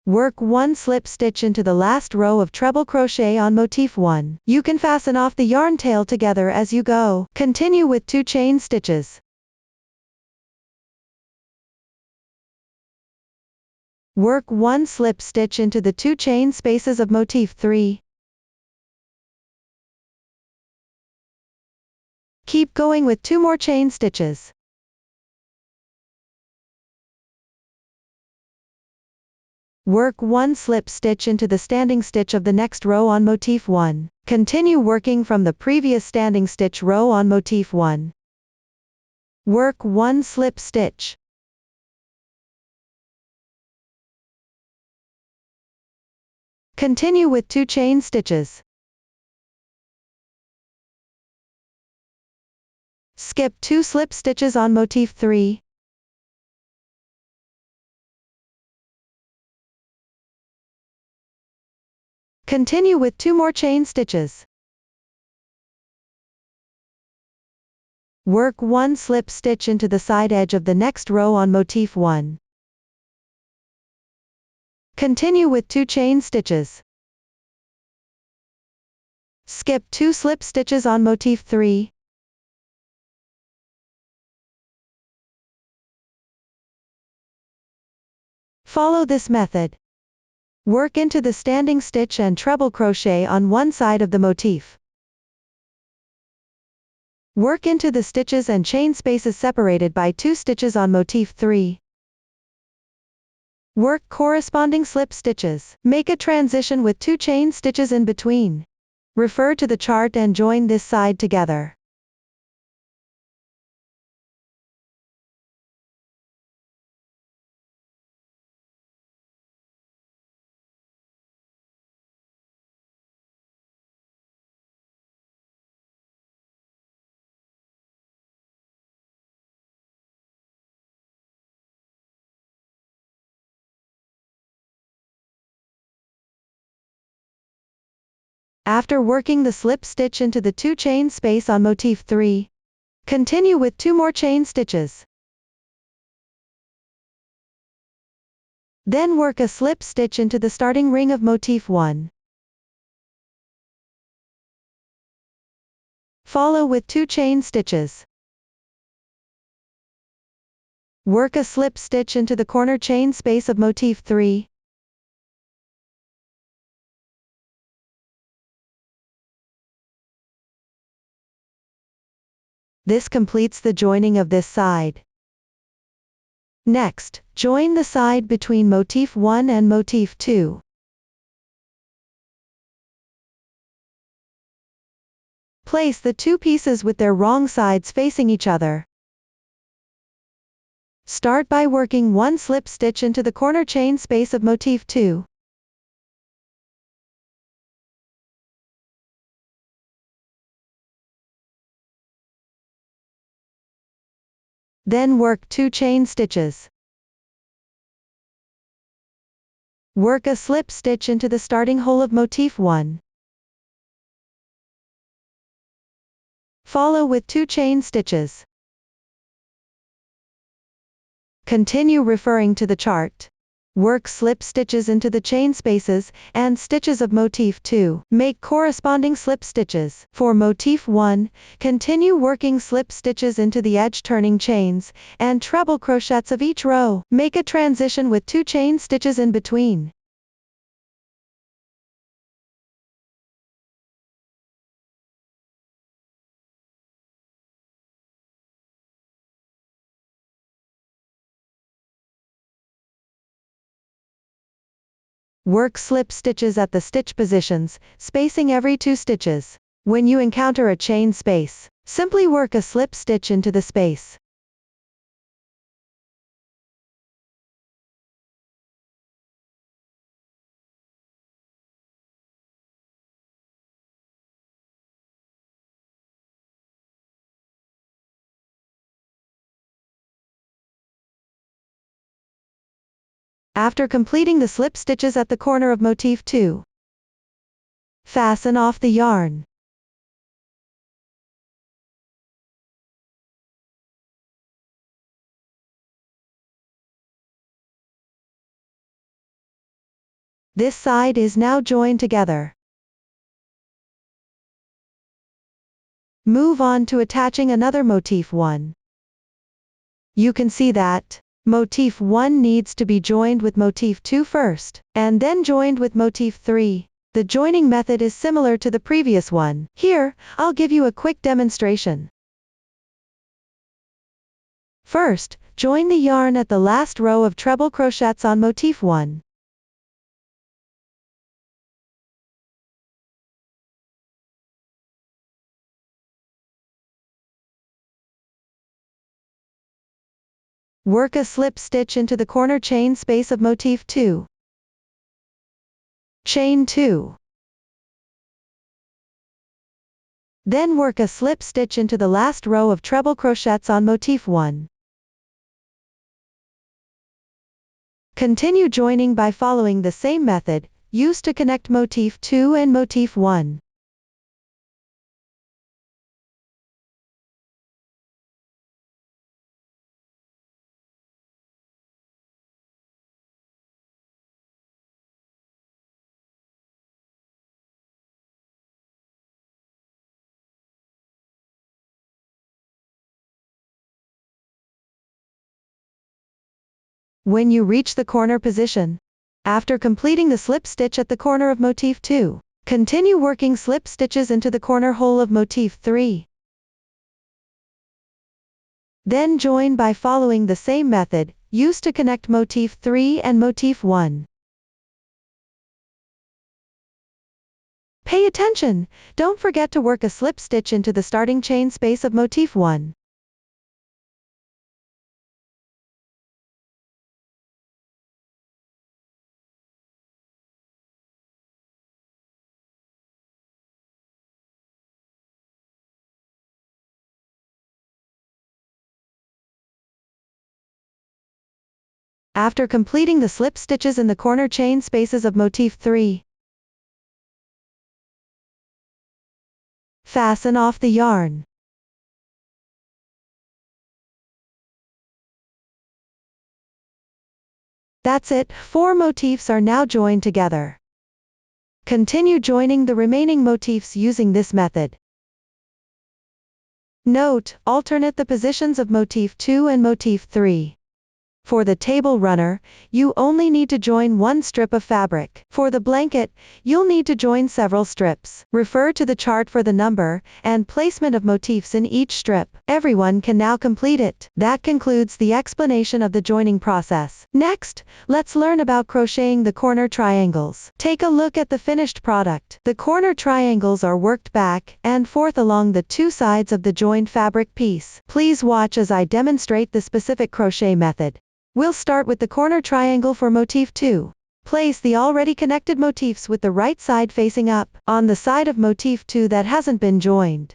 Work 1 slip stitch into the last row of treble crochet on motif 1. You can fasten off the yarn tail together as you go. Continue with 2 chain stitches. Work 1 slip stitch into the 2 chain spaces of motif 3. Keep going with 2 more chain stitches. Work 1 slip stitch into the standing stitch of the next row on motif 1. Continue working from the previous standing stitch row on motif 1. Work 1 slip stitch. Continue with 2 chain stitches. Skip 2 slip stitches on motif 3. Continue with 2 more chain stitches. Work 1 slip stitch into the side edge of the next row on motif 1. Continue with 2 chain stitches. Skip 2 slip stitches on motif 3. Follow this method. Work into the standing stitch and treble crochet on one side of the motif. Work into the stitches and chain spaces separated by 2 stitches on motif 3. Work corresponding slip stitches. Make a transition with 2 chain stitches in between. Refer to the chart and join this side together. After working the slip stitch into the 2 chain space on motif 3, continue with 2 more chain stitches. Then work a slip stitch into the starting ring of motif 1. Follow with 2 chain stitches. Work a slip stitch into the corner chain space of motif 3. This completes the joining of this side. Next, join the side between motif 1 and motif 2. Place the 2 pieces with their wrong sides facing each other. Start by working 1 slip stitch into the corner chain space of motif 2. Then work 2 chain stitches. Work a slip stitch into the starting hole of motif 1. Follow with 2 chain stitches. Continue referring to the chart. Work slip stitches into the chain spaces and stitches of motif 2. Make corresponding slip stitches. For motif 1, continue working slip stitches into the edge turning chains and treble crochets of each row. Make a transition with 2 chain stitches in between. Work slip stitches at the stitch positions, spacing every 2 stitches. When you encounter a chain space, simply work a slip stitch into the space. After completing the slip stitches at the corner of motif 2, fasten off the yarn. This side is now joined together. Move on to attaching another motif 1. You can see that motif 1 needs to be joined with motif 2 first, and then joined with motif 3. The joining method is similar to the previous one. Here, I'll give you a quick demonstration. First, join the yarn at the last row of treble crochets on motif 1. Work a slip stitch into the corner chain space of motif 2. Chain 2. Then work a slip stitch into the last row of treble crochets on motif 1. Continue joining by following the same method used to connect motif 2 and motif 1. When you reach the corner position, after completing the slip stitch at the corner of motif 2, continue working slip stitches into the corner hole of motif 3. Then join by following the same method used to connect motif 3 and motif 1. Pay attention! Don't forget to work a slip stitch into the starting chain space of motif 1. After completing the slip stitches in the corner chain spaces of motif 3, fasten off the yarn. That's it, 4 motifs are now joined together. Continue joining the remaining motifs using this method. Note, alternate the positions of motif 2 and motif 3. For the table runner, you only need to join one strip of fabric. For the blanket, you'll need to join several strips. Refer to the chart for the number and placement of motifs in each strip. Everyone can now complete it. That concludes the explanation of the joining process. Next, let's learn about crocheting the corner triangles. Take a look at the finished product. The corner triangles are worked back and forth along the two sides of the joined fabric piece. Please watch as I demonstrate the specific crochet method. We'll start with the corner triangle for motif 2. Place the already connected motifs with the right side facing up, on the side of motif 2 that hasn't been joined.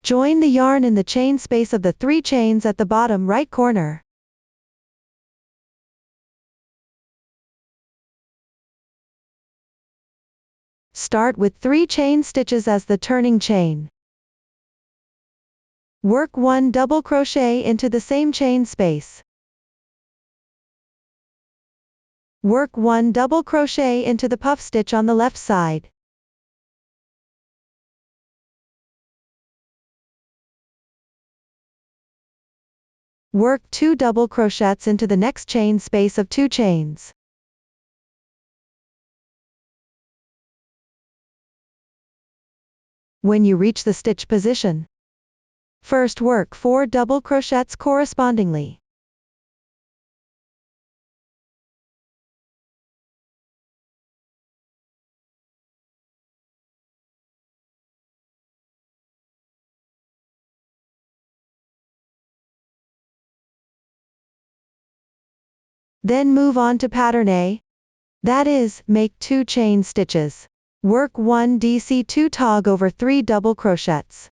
Join the yarn in the chain space of the 3 chains at the bottom right corner. Start with 3 chain stitches as the turning chain. Work 1 double crochet into the same chain space. Work 1 double crochet into the puff stitch on the left side. Work 2 double crochets into the next chain space of 2 chains. When you reach the stitch position, first work 4 double crochets correspondingly. Then move on to pattern A. That is, make 2 chain stitches. Work 1 DC2 tog over 3 double crochets.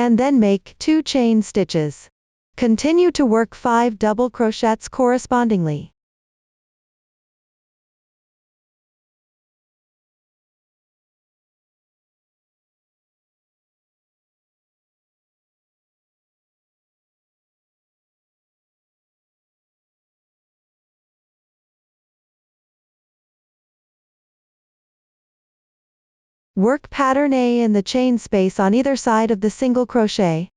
and then make 2 chain stitches. Continue to work 5 double crochets correspondingly. Work pattern A in the chain space on either side of the single crochet.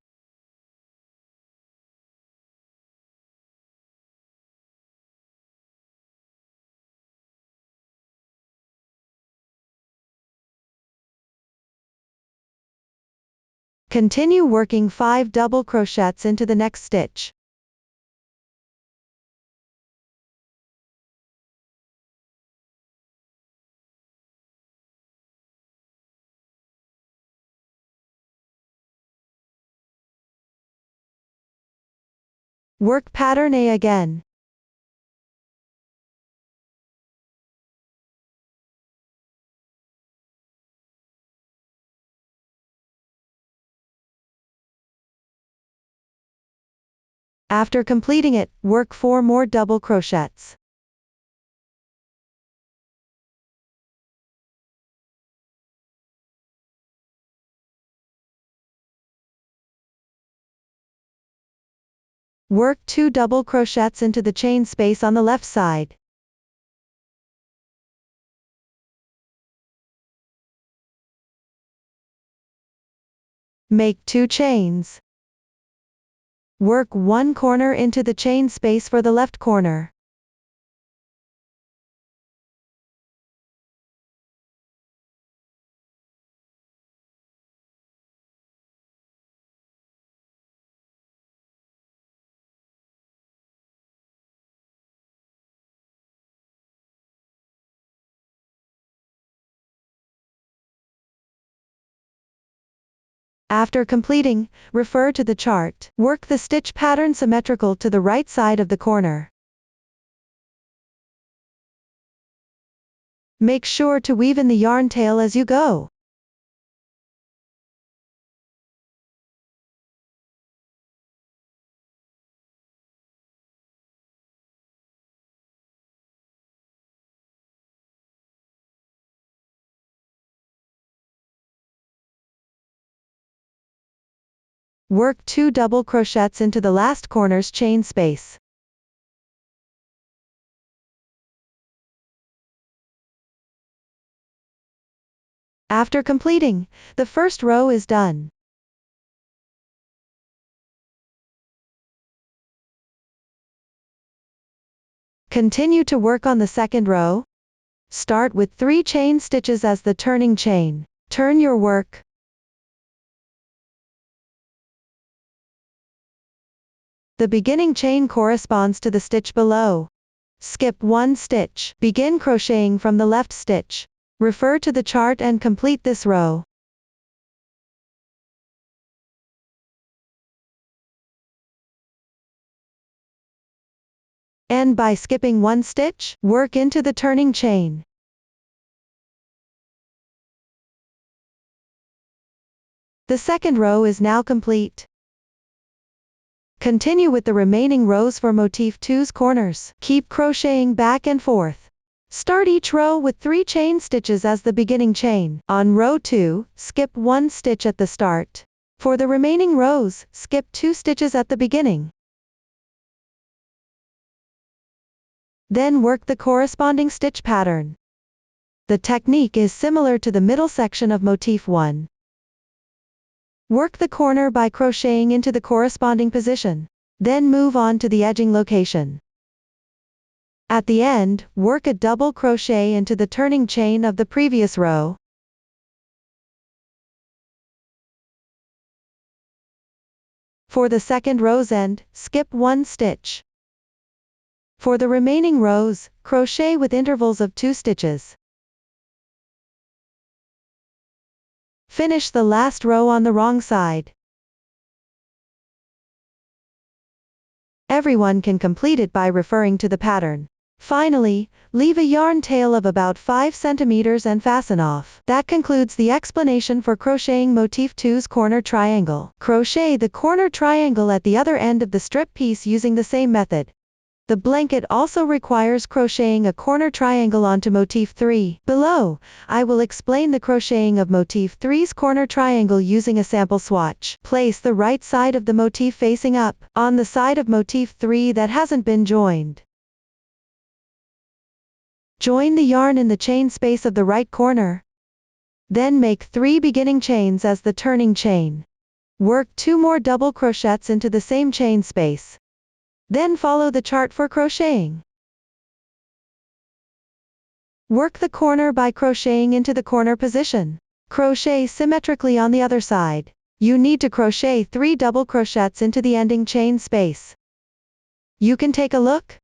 Continue working 5 double crochets into the next stitch. Work pattern A again. After completing it, work 4 more double crochets. Work 2 double crochets into the chain space on the left side. Make 2 chains. Work 1 corner into the chain space for the left corner. After completing, refer to the chart. Work the stitch pattern symmetrical to the right side of the corner. Make sure to weave in the yarn tail as you go. Work 2 double crochets into the last corner's chain space. After completing, the first row is done. Continue to work on the second row. Start with 3 chain stitches as the turning chain. Turn your work. The beginning chain corresponds to the stitch below. Skip 1 stitch. Begin crocheting from the left stitch. Refer to the chart and complete this row. End by skipping 1 stitch. Work into the turning chain. The second row is now complete. Continue with the remaining rows for motif 2's corners. Keep crocheting back and forth. Start each row with 3 chain stitches as the beginning chain. On row 2, skip 1 stitch at the start. For the remaining rows, skip 2 stitches at the beginning. Then work the corresponding stitch pattern. The technique is similar to the middle section of motif 1. Work the corner by crocheting into the corresponding position. Then move on to the edging location. At the end, work a double crochet into the turning chain of the previous row. For the second row's end, skip 1 stitch. For the remaining rows, crochet with intervals of 2 stitches. Finish the last row on the wrong side. Everyone can complete it by referring to the pattern. Finally, leave a yarn tail of about 5 centimeters and fasten off. That concludes the explanation for crocheting Motif 2's corner triangle. Crochet the corner triangle at the other end of the strip piece using the same method. The blanket also requires crocheting a corner triangle onto Motif 3. Below, I will explain the crocheting of Motif 3's corner triangle using a sample swatch. Place the right side of the motif facing up, on the side of Motif 3 that hasn't been joined. Join the yarn in the chain space of the right corner. Then make 3 beginning chains as the turning chain. Work 2 more double crochets into the same chain space. Then follow the chart for crocheting. Work the corner by crocheting into the corner position. Crochet symmetrically on the other side. You need to crochet 3 double crochets into the ending chain space. You can take a look.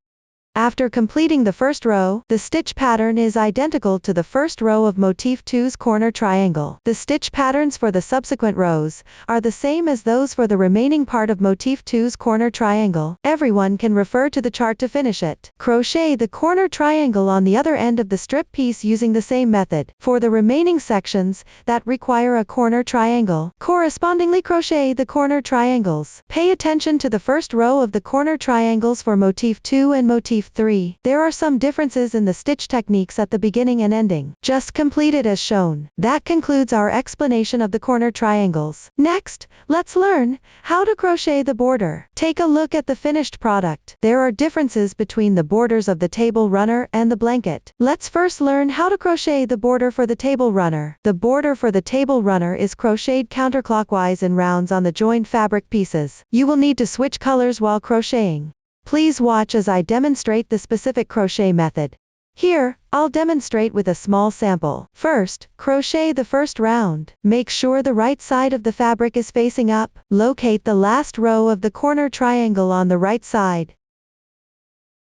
After completing the first row, the stitch pattern is identical to the first row of Motif 2's corner triangle. The stitch patterns for the subsequent rows are the same as those for the remaining part of Motif 2's corner triangle. Everyone can refer to the chart to finish it. Crochet the corner triangle on the other end of the strip piece using the same method. For the remaining sections that require a corner triangle, correspondingly crochet the corner triangles. Pay attention to the first row of the corner triangles for Motif 2 and Motif 3. There are some differences in the stitch techniques at the beginning and ending. Just complete it as shown. That concludes our explanation of the corner triangles. Next, let's learn how to crochet the border. Take a look at the finished product. There are differences between the borders of the table runner and the blanket. Let's first learn how to crochet the border for the table runner. The border for the table runner is crocheted counterclockwise in rounds on the joined fabric pieces. You will need to switch colors while crocheting. Please watch as I demonstrate the specific crochet method. Here, I'll demonstrate with a small sample. First, crochet the first round. Make sure the right side of the fabric is facing up. Locate the last row of the corner triangle on the right side.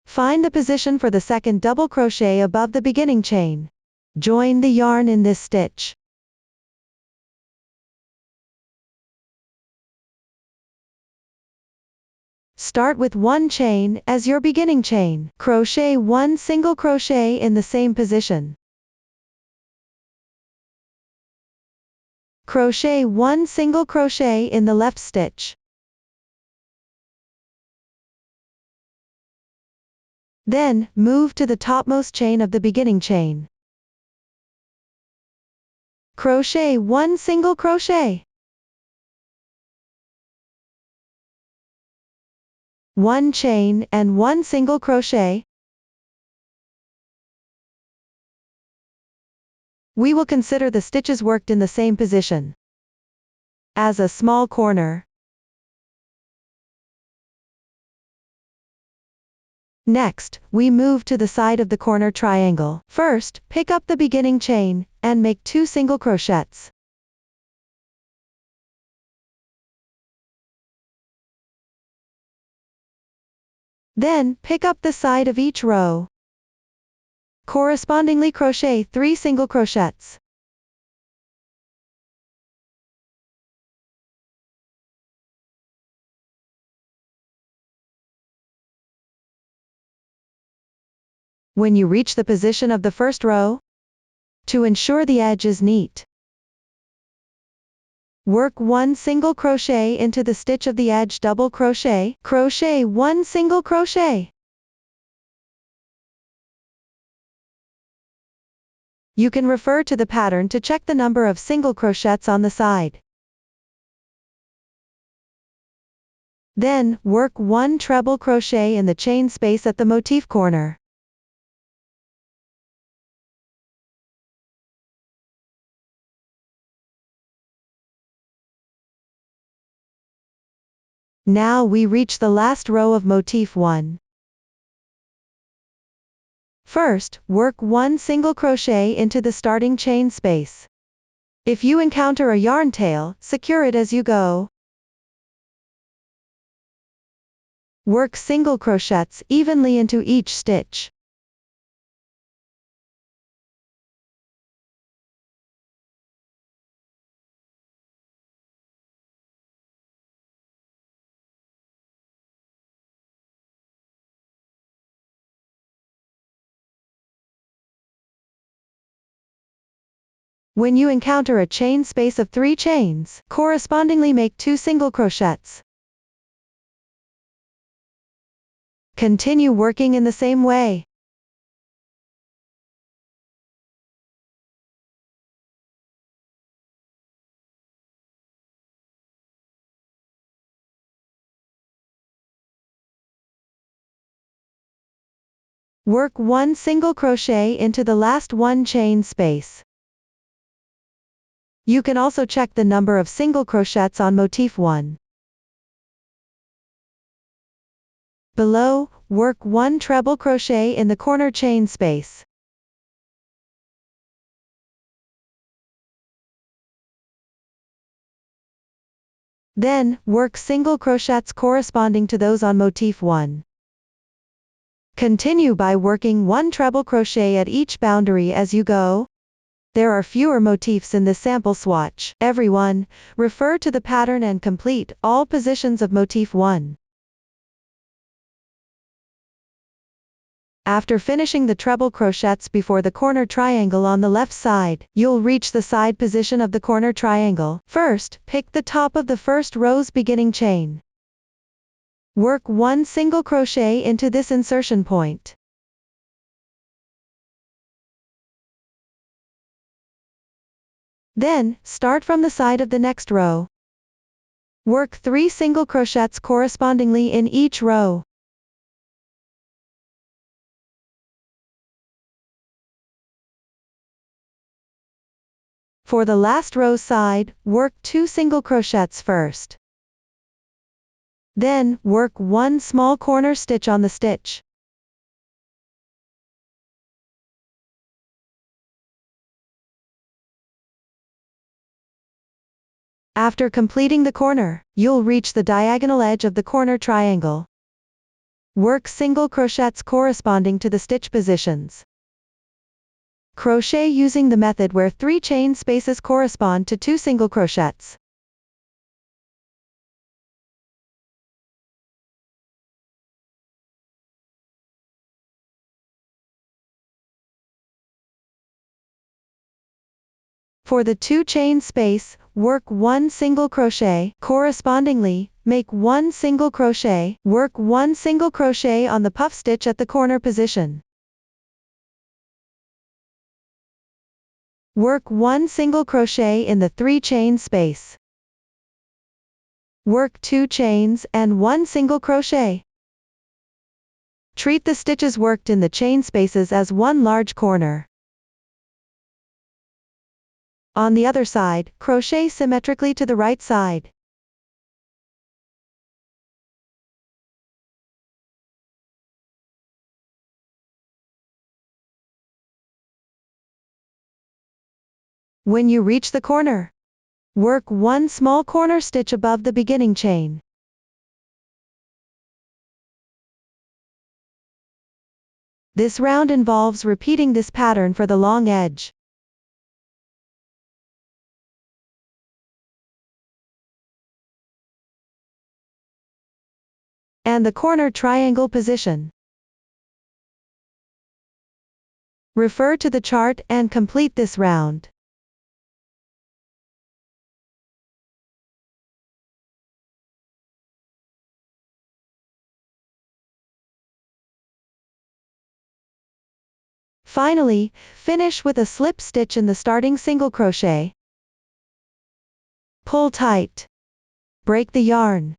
Find the position for the second double crochet above the beginning chain. Join the yarn in this stitch. Start with 1 chain as your beginning chain. Crochet 1 single crochet in the same position. Crochet 1 single crochet in the left stitch. Then, move to the topmost chain of the beginning chain. Crochet 1 single crochet. 1 chain and 1 single crochet. We will consider the stitches worked in the same position as a small corner. Next, we move to the side of the corner triangle. First, pick up the beginning chain and make 2 single crochets. Then, pick up the side of each row. Correspondingly crochet 3 single crochets. When you reach the position of the first row, to ensure the edge is neat, work 1 single crochet into the stitch of the edge, double crochet, crochet 1 single crochet. You can refer to the pattern to check the number of single crochets on the side. Then, work 1 treble crochet in the chain space at the motif corner. Now we reach the last row of motif 1. First, work 1 single crochet into the starting chain space. If you encounter a yarn tail, secure it as you go. Work single crochets evenly into each stitch. When you encounter a chain space of 3 chains, correspondingly make 2 single crochets. Continue working in the same way. Work 1 single crochet into the last 1 chain space. You can also check the number of single crochets on motif 1. Below, work 1 treble crochet in the corner chain space. Then, work single crochets corresponding to those on motif 1. Continue by working 1 treble crochet at each boundary as you go. There are fewer motifs in this sample swatch. Everyone, refer to the pattern and complete all positions of motif 1. After finishing the treble crochets before the corner triangle on the left side, you'll reach the side position of the corner triangle. First, pick the top of the first row's beginning chain. Work 1 single crochet into this insertion point. Then, start from the side of the next row. Work 3 single crochets correspondingly in each row. For the last row side, work 2 single crochets first. Then, work 1 small corner stitch on the stitch. After completing the corner, you'll reach the diagonal edge of the corner triangle. Work single crochets corresponding to the stitch positions. Crochet using the method where 3 chain spaces correspond to 2 single crochets. For the 2 chain space, work 1 single crochet, correspondingly, make 1 single crochet, work 1 single crochet on the puff stitch at the corner position. Work 1 single crochet in the 3 chain space. Work 2 chains and 1 single crochet. Treat the stitches worked in the chain spaces as one large corner. On the other side, crochet symmetrically to the right side. When you reach the corner, work 1 small corner stitch above the beginning chain. This round involves repeating this pattern for the long edge. And the corner triangle position. Refer to the chart and complete this round. Finally, finish with a slip stitch in the starting single crochet. Pull tight. Break the yarn.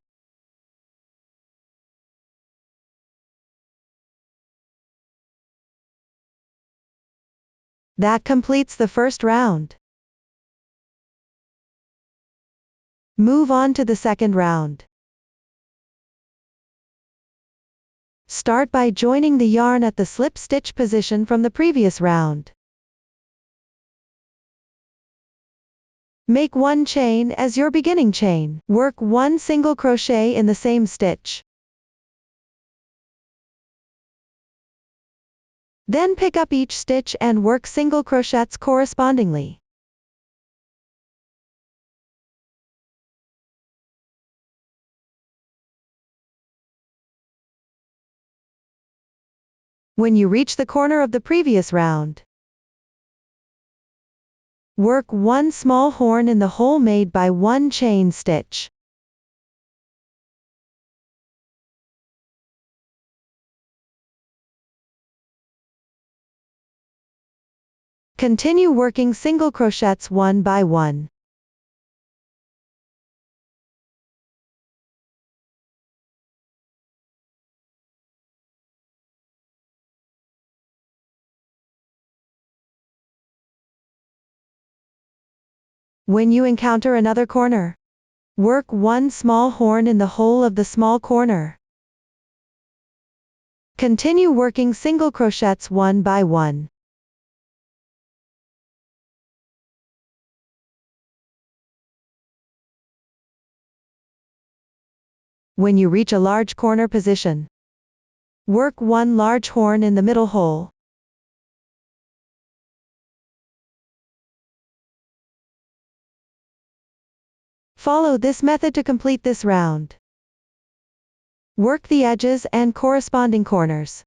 That completes the first round. Move on to the second round. Start by joining the yarn at the slip stitch position from the previous round. Make 1 chain as your beginning chain. Work 1 single crochet in the same stitch. Then pick up each stitch and work single crochets correspondingly. When you reach the corner of the previous round, Work one small horn in the hole made by one chain stitch. Continue working single crochets one by one. When you encounter another corner, work one small horn in the hole of the small corner. Continue working single crochets one by one. When you reach a large corner position, work one large horn in the middle hole. Follow this method to complete this round. Work the edges and corresponding corners.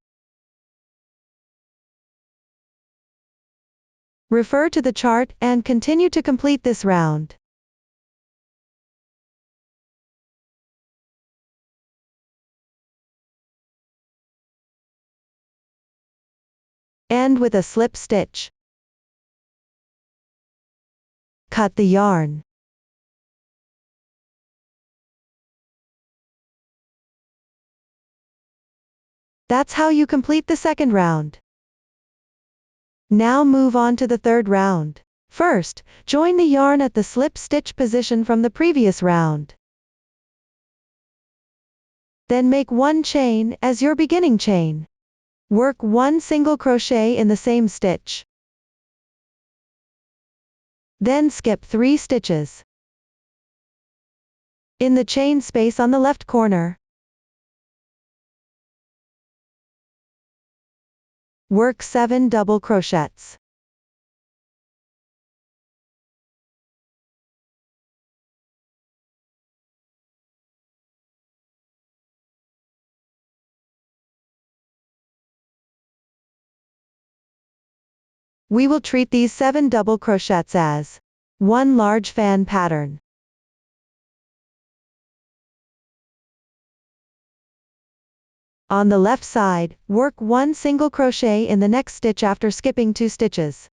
Refer to the chart and continue to complete this round. End with a slip stitch. Cut the yarn. That's how you complete the second round. Now move on to the third round. First, join the yarn at the slip stitch position from the previous round. Then make one chain as your beginning chain. Work one single crochet in the same stitch. Then skip 3 stitches. In the chain space on the left corner, work 7 double crochets. We will treat these 7 double crochets as one large fan pattern. On the left side, work one single crochet in the next stitch after skipping 2 stitches.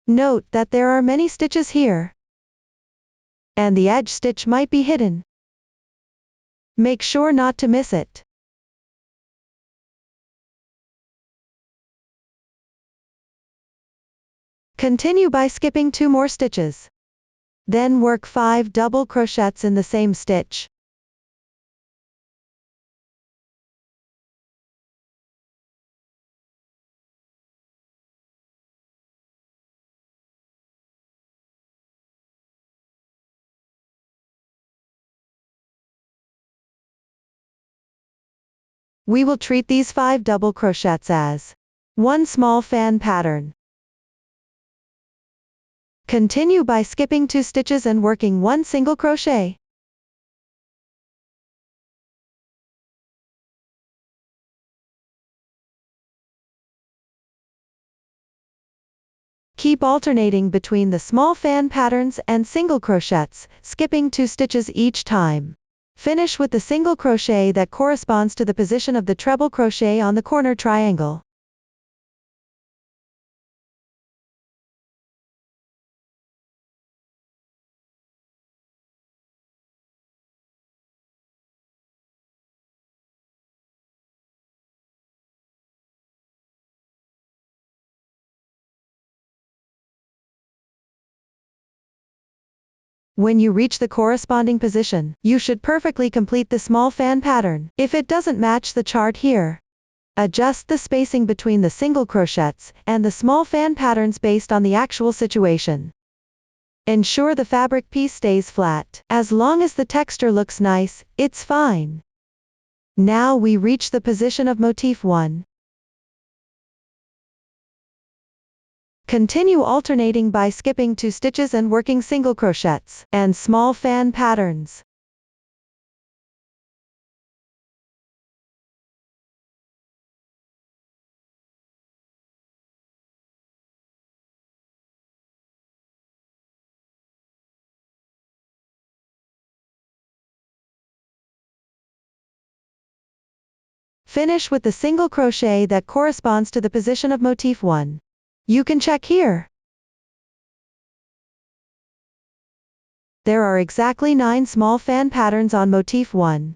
Note that there are many stitches here, and the edge stitch might be hidden. Make sure not to miss it. Continue by skipping 2 more stitches. Then work 5 double crochets in the same stitch. We will treat these 5 double crochets as one small fan pattern. Continue by skipping 2 stitches and working one single crochet. Keep alternating between the small fan patterns and single crochets, skipping 2 stitches each time. Finish with the single crochet that corresponds to the position of the treble crochet on the corner triangle. When you reach the corresponding position, you should perfectly complete the small fan pattern. If it doesn't match the chart here, adjust the spacing between the single crochets and the small fan patterns based on the actual situation. Ensure the fabric piece stays flat. As long as the texture looks nice, it's fine. Now we reach the position of motif 1. Continue alternating by skipping 2 stitches and working single crochets and small fan patterns. Finish with the single crochet that corresponds to the position of motif 1. You can check here. There are exactly 9 small fan patterns on motif 1.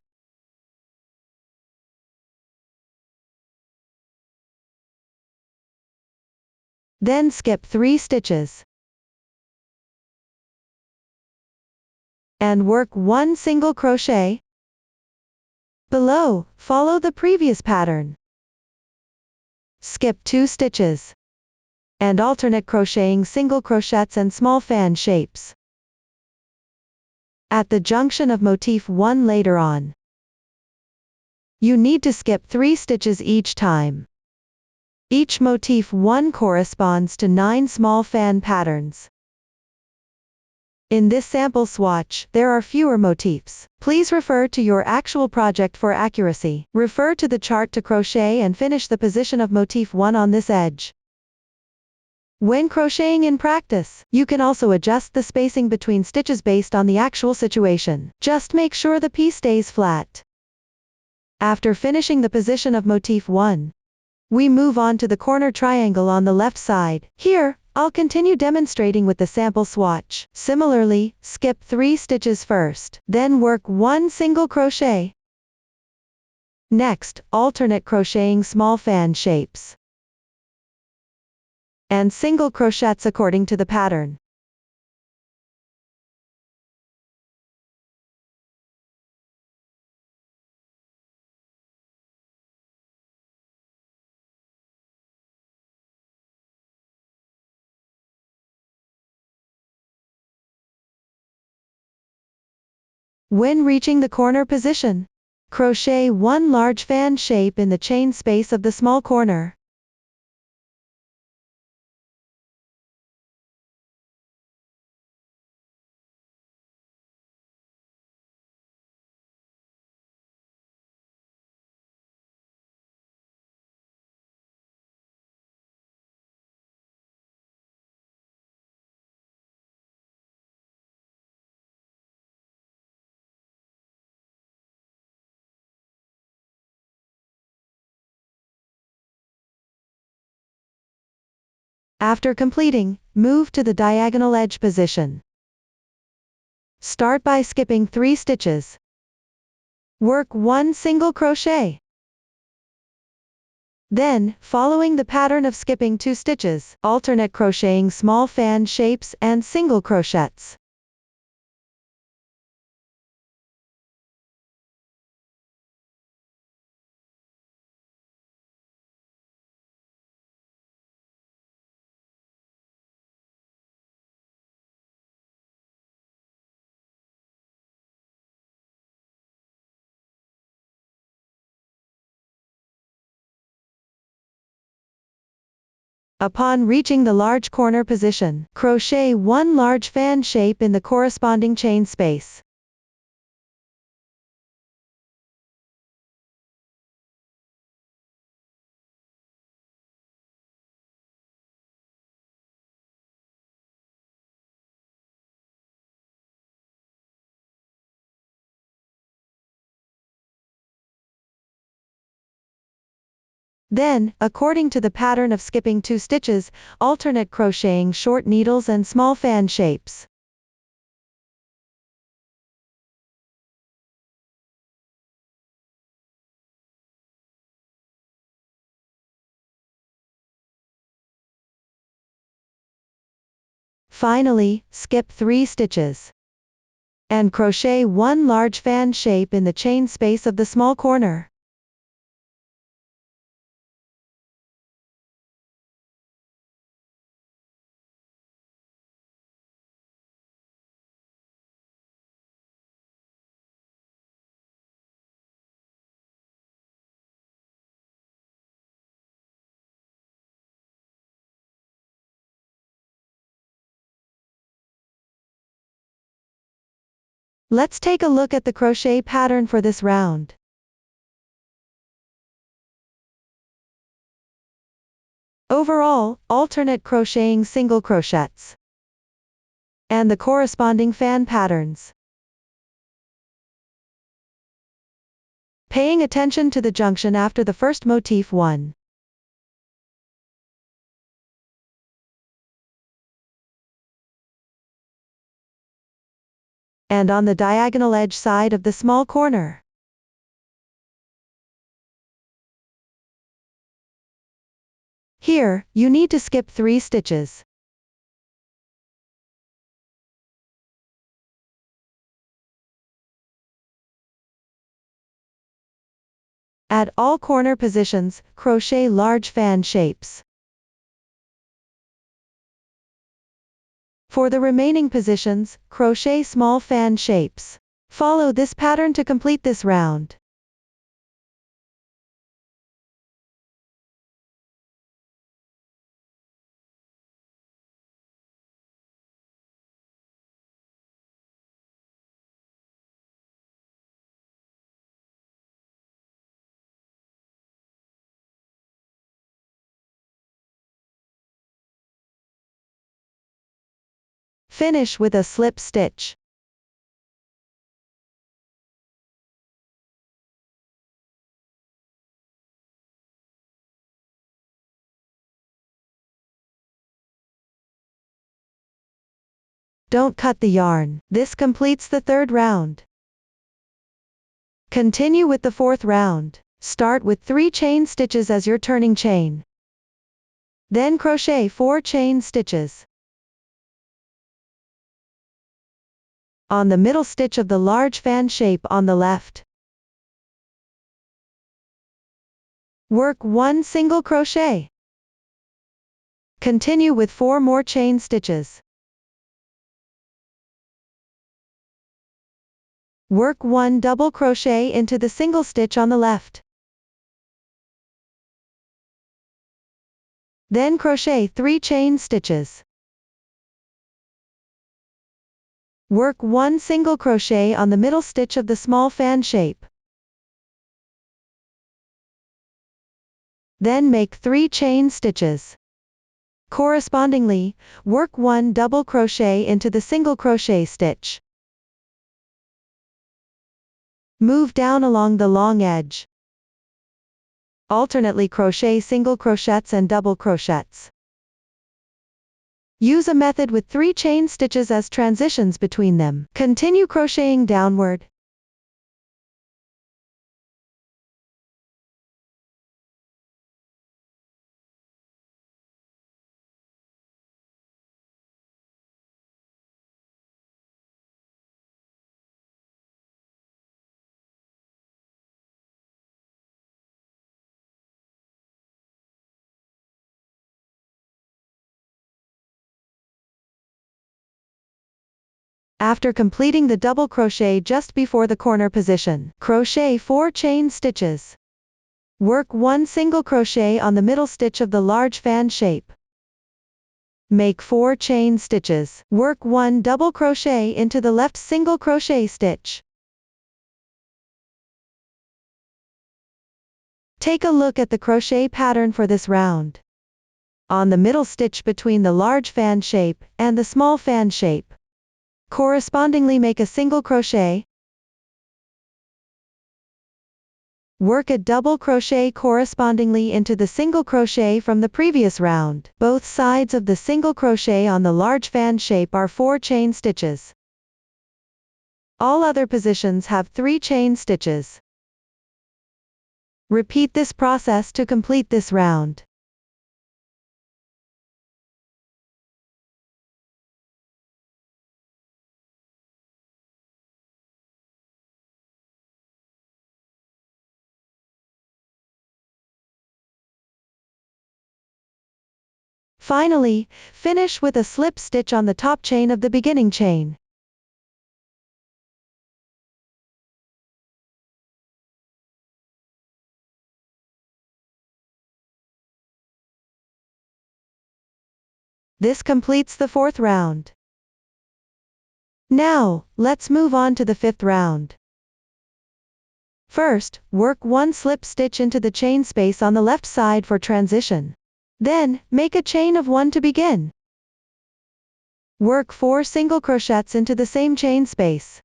Then skip 3 stitches. And work 1 single crochet. Below, follow the previous pattern. Skip 2 stitches. And alternate crocheting single crochets and small fan shapes. At the junction of motif 1 later on, you need to skip 3 stitches each time. Each motif 1 corresponds to 9 small fan patterns. In this sample swatch, there are fewer motifs. Please refer to your actual project for accuracy. Refer to the chart to crochet and finish the position of motif 1 on this edge. When crocheting in practice, you can also adjust the spacing between stitches based on the actual situation. Just make sure the piece stays flat. After finishing the position of motif 1, we move on to the corner triangle on the left side. Here, I'll continue demonstrating with the sample swatch. Similarly, skip 3 stitches first, then work 1 single crochet. Next, alternate crocheting small fan shapes and single crochets according to the pattern. When reaching the corner position, crochet 1 large fan shape in the chain space of the small corner. After completing, move to the diagonal edge position. Start by skipping 3 stitches. Work 1 single crochet. Then, following the pattern of skipping 2 stitches, alternate crocheting small fan shapes and single crochets. Upon reaching the large corner position, crochet 1 large fan shape in the corresponding chain space. Then, according to the pattern of skipping 2 stitches, alternate crocheting short needles and small fan shapes. Finally, skip 3 stitches. And crochet 1 large fan shape in the chain space of the small corner. Let's take a look at the crochet pattern for this round. Overall, alternate crocheting single crochets and the corresponding fan patterns. paying attention to the junction after the first motif 1. And on the diagonal edge side of the small corner. Here, you need to skip 3 stitches. At all corner positions, crochet large fan shapes. For the remaining positions, crochet small fan shapes. Follow this pattern to complete this round. Finish with a slip stitch. Don't cut the yarn. This completes the 3rd round. Continue with the 4th round. Start with 3 chain stitches as your turning chain. Then crochet 4 chain stitches. On the middle stitch of the large fan shape on the left. Work 1 single crochet. Continue with 4 more chain stitches. Work 1 double crochet into the single stitch on the left. Then crochet 3 chain stitches. Work 1 single crochet on the middle stitch of the small fan shape. Then make 3 chain stitches. Correspondingly, work 1 double crochet into the single crochet stitch. Move down along the long edge. Alternately crochet single crochets and double crochets. Use a method with 3 chain stitches as transitions between them. Continue crocheting downward. After completing the double crochet just before the corner position, crochet 4 chain stitches. Work 1 single crochet on the middle stitch of the large fan shape. Make 4 chain stitches. Work 1 double crochet into the left single crochet stitch. Take a look at the crochet pattern for this round. On the middle stitch between the large fan shape and the small fan shape. Correspondingly make a single crochet. Work a double crochet correspondingly into the single crochet from the previous round. Both sides of the single crochet on the large fan shape are 4 chain stitches. All other positions have 3 chain stitches. Repeat this process to complete this round. Finally, finish with a slip stitch on the top chain of the beginning chain. This completes the 4th round. Now, let's move on to the 5th round. First, work 1 slip stitch into the chain space on the left side for transition. Then, make a chain of 1 to begin. Work 4 single crochets into the same chain space.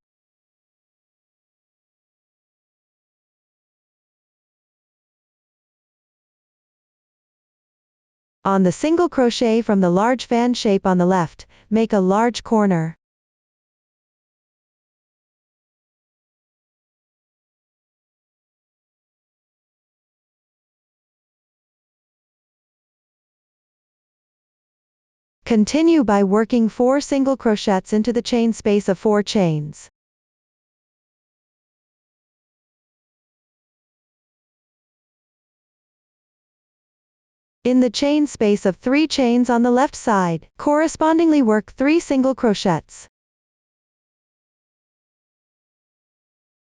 On the single crochet from the large fan shape on the left, make a large corner. Continue by working 4 single crochets into the chain space of 4 chains. In the chain space of 3 chains on the left side, correspondingly work 3 single crochets.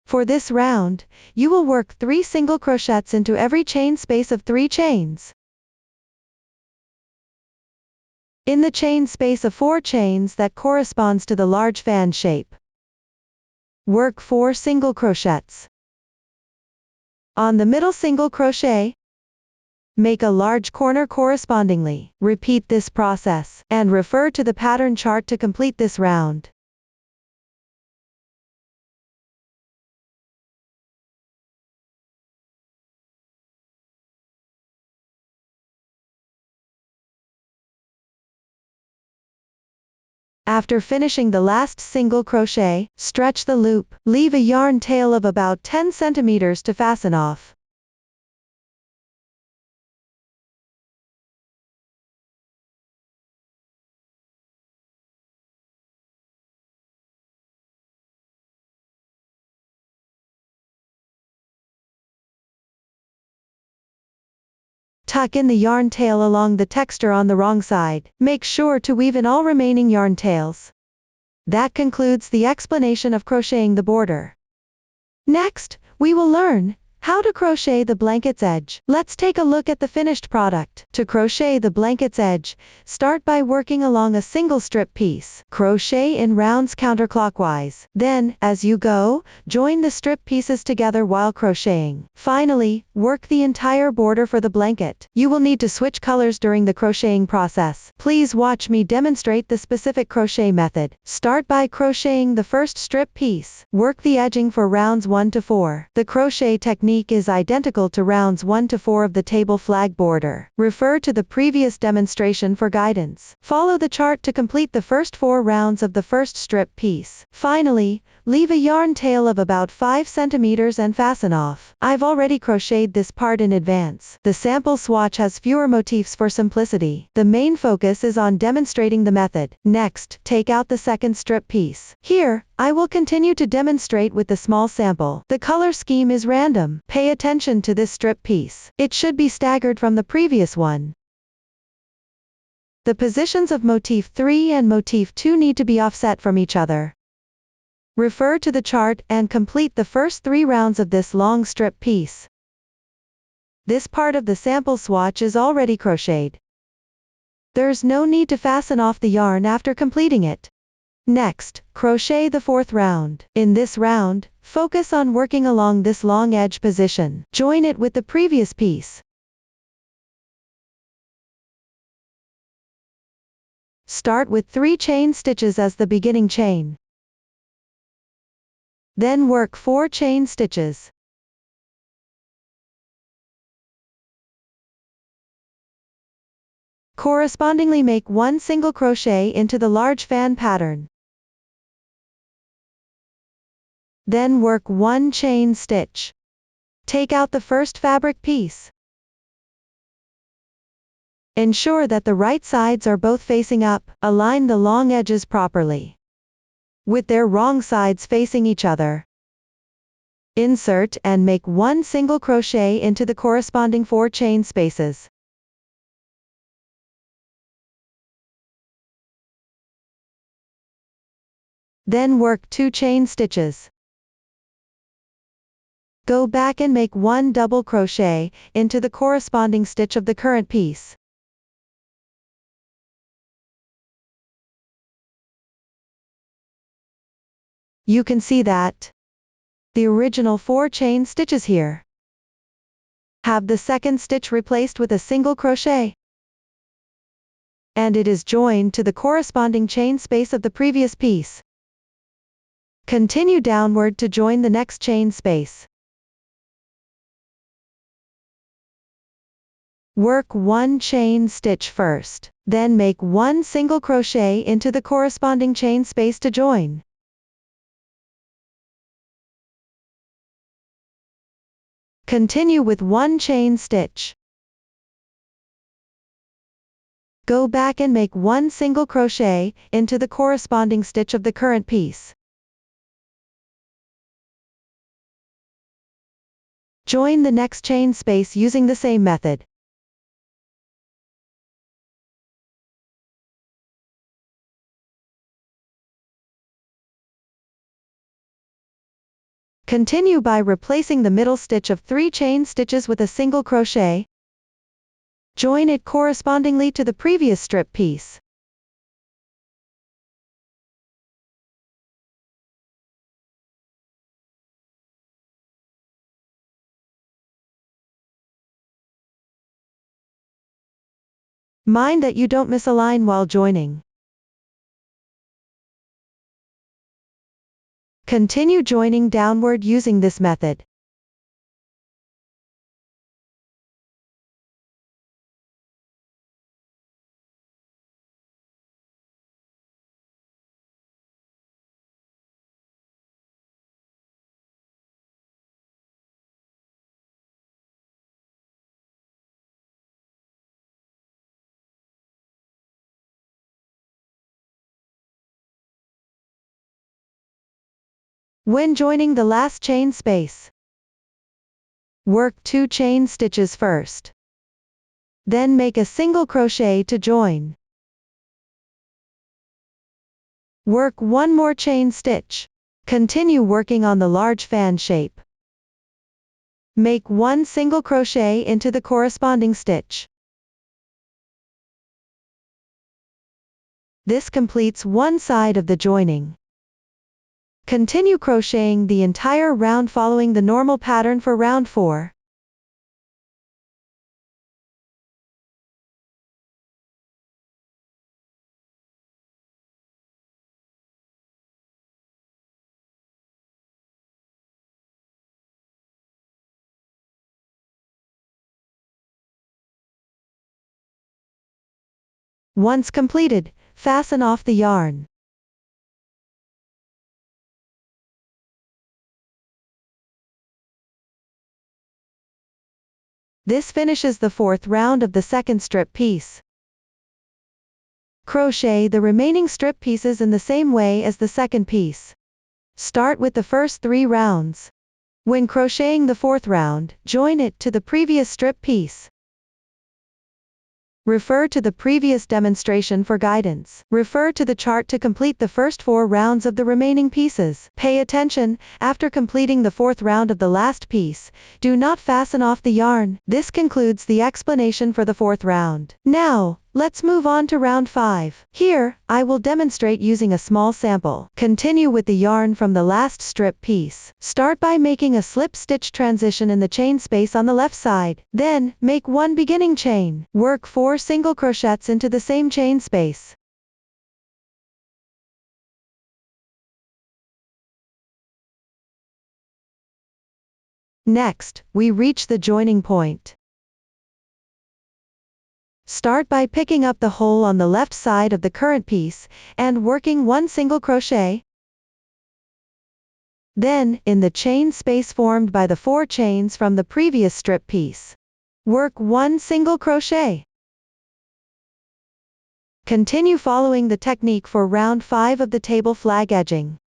For this round, you will work 3 single crochets into every chain space of 3 chains. In the chain space of 4 chains that corresponds to the large fan shape, work 4 single crochets. On the middle single crochet, make a large corner correspondingly. Repeat this process, and refer to the pattern chart to complete this round. After finishing the last single crochet, stretch the loop, leave a yarn tail of about 10 centimeters to fasten off. Tuck in the yarn tail along the texture on the wrong side. Make sure to weave in all remaining yarn tails. That concludes the explanation of crocheting the border. Next, we will learn how to crochet the blanket's edge. Let's take a look at the finished product. To crochet the blanket's edge, start by working along a single strip piece. Crochet in rounds counterclockwise. Then, as you go, join the strip pieces together while crocheting. Finally, work the entire border for the blanket. You will need to switch colors during the crocheting process. Please watch me demonstrate the specific crochet method. Start by crocheting the first strip piece. Work the edging for rounds 1 to 4. The crochet technique is identical to rounds 1 to 4 of the table flag border. Refer to the previous demonstration for guidance. Follow the chart to complete the first 4 rounds of the first strip piece. Finally, leave a yarn tail of about 5 centimeters and fasten off. I've already crocheted this part in advance. The sample swatch has fewer motifs for simplicity. The main focus is on demonstrating the method. Next, take out the second strip piece. Here, I will continue to demonstrate with the small sample. The color scheme is random. Pay attention to this strip piece. It should be staggered from the previous one. The positions of motif 3 and motif 2 need to be offset from each other. Refer to the chart and complete the first 3 rounds of this long strip piece. This part of the sample swatch is already crocheted. There's no need to fasten off the yarn after completing it. Next, crochet the 4th round. In this round, focus on working along this long edge position. Join it with the previous piece. Start with 3 chain stitches as the beginning chain. Then work 4 chain stitches. Correspondingly make 1 single crochet into the large fan pattern. Then work 1 chain stitch. Take out the first fabric piece. Ensure that the right sides are both facing up. Align the long edges properly, with their wrong sides facing each other. Insert and make 1 single crochet into the corresponding 4 chain spaces. Then work 2 chain stitches. Go back and make 1 double crochet into the corresponding stitch of the current piece. You can see that the original 4 chain stitches here have the second stitch replaced with a single crochet, and it is joined to the corresponding chain space of the previous piece. Continue downward to join the next chain space. Work 1 chain stitch first, then make 1 single crochet into the corresponding chain space to join. Continue with 1 chain stitch. Go back and make 1 single crochet into the corresponding stitch of the current piece. Join the next chain space using the same method. Continue by replacing the middle stitch of 3 chain stitches with a single crochet. Join it correspondingly to the previous strip piece. Mind that you don't misalign while joining. Continue joining downward using this method. When joining the last chain space, work 2 chain stitches first. Then make a single crochet to join. Work 1 more chain stitch. Continue working on the large fan shape. Make 1 single crochet into the corresponding stitch. This completes one side of the joining. Continue crocheting the entire round following the normal pattern for round 4. Once completed, fasten off the yarn. This finishes the 4th round of the second strip piece. Crochet the remaining strip pieces in the same way as the second piece. Start with the first 3 rounds. When crocheting the 4th round, join it to the previous strip piece. Refer to the previous demonstration for guidance. Refer to the chart to complete the first 4 rounds of the remaining pieces. Pay attention, after completing the 4th round of the last piece, do not fasten off the yarn. This concludes the explanation for the 4th round. Now, let's move on to round 5. Here, I will demonstrate using a small sample. Continue with the yarn from the last strip piece. Start by making a slip stitch transition in the chain space on the left side. Then, make 1 beginning chain. Work 4 single crochets into the same chain space. Next, we reach the joining point. Start by picking up the hole on the left side of the current piece, and working 1 single crochet. Then, in the chain space formed by the 4 chains from the previous strip piece, work 1 single crochet. Continue following the technique for round 5 of the table flag edging.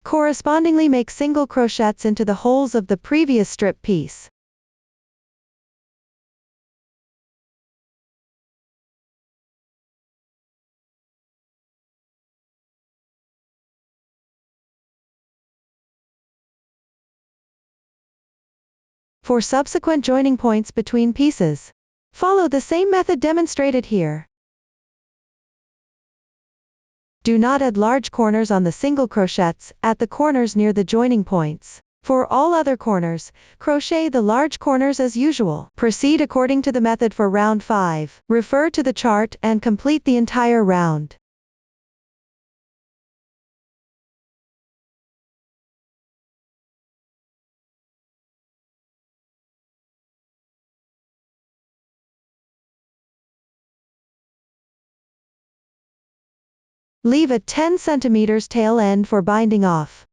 Correspondingly make single crochets into the holes of the previous strip piece. For subsequent joining points between pieces, follow the same method demonstrated here. Do not add large corners on the single crochets at the corners near the joining points. For all other corners, crochet the large corners as usual. Proceed according to the method for round 5. Refer to the chart and complete the entire round. Leave a 10 cm tail end for binding off.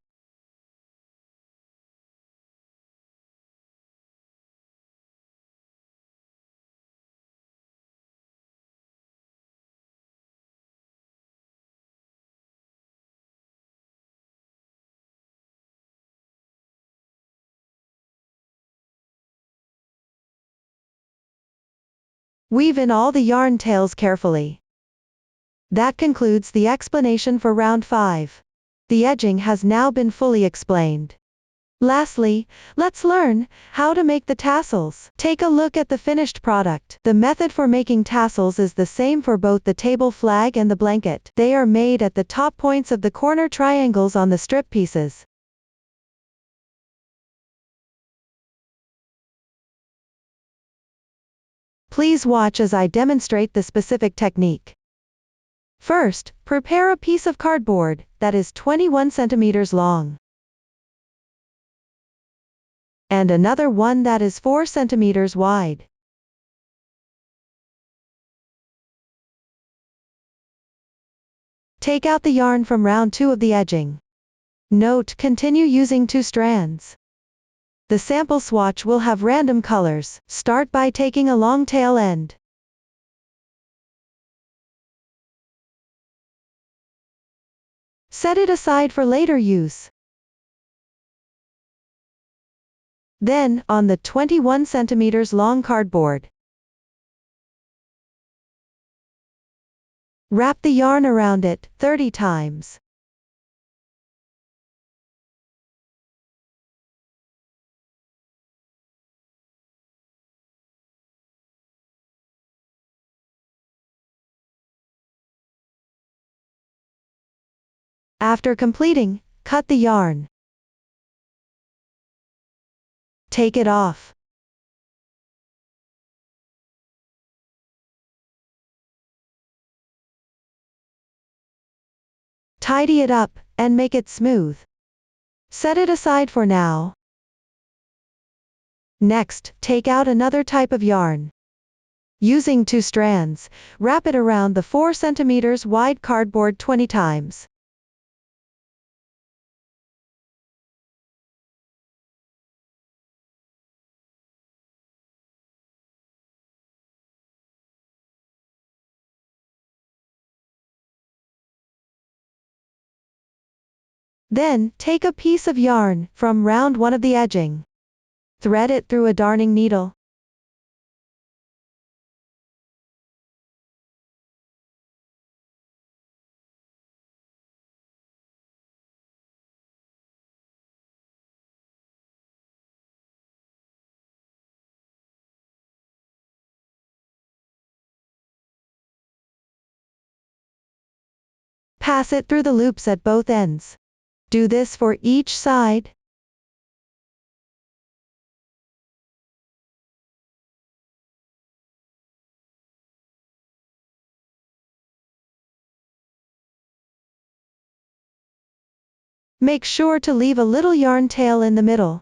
Weave in all the yarn tails carefully. That concludes the explanation for round 5. The edging has now been fully explained. Lastly, let's learn how to make the tassels. Take a look at the finished product. The method for making tassels is the same for both the table flag and the blanket. They are made at the top points of the corner triangles on the strip pieces. Please watch as I demonstrate the specific technique. First, prepare a piece of cardboard that is 21 centimeters long and another one that is 4 centimeters wide. Take out the yarn from round 2 of the edging. Note, continue using 2 strands. The sample swatch will have random colors. Start by taking a long tail end. Set it aside for later use. Then, on the 21 centimeters long cardboard, wrap the yarn around it 30 times. After completing, cut the yarn. Take it off. Tidy it up, and make it smooth. Set it aside for now. Next, take out another type of yarn. Using 2 strands, wrap it around the 4 centimeters wide cardboard 20 times. Then, take a piece of yarn from round 1 of the edging. Thread it through a darning needle. Pass it through the loops at both ends. Do this for each side. Make sure to leave a little yarn tail in the middle.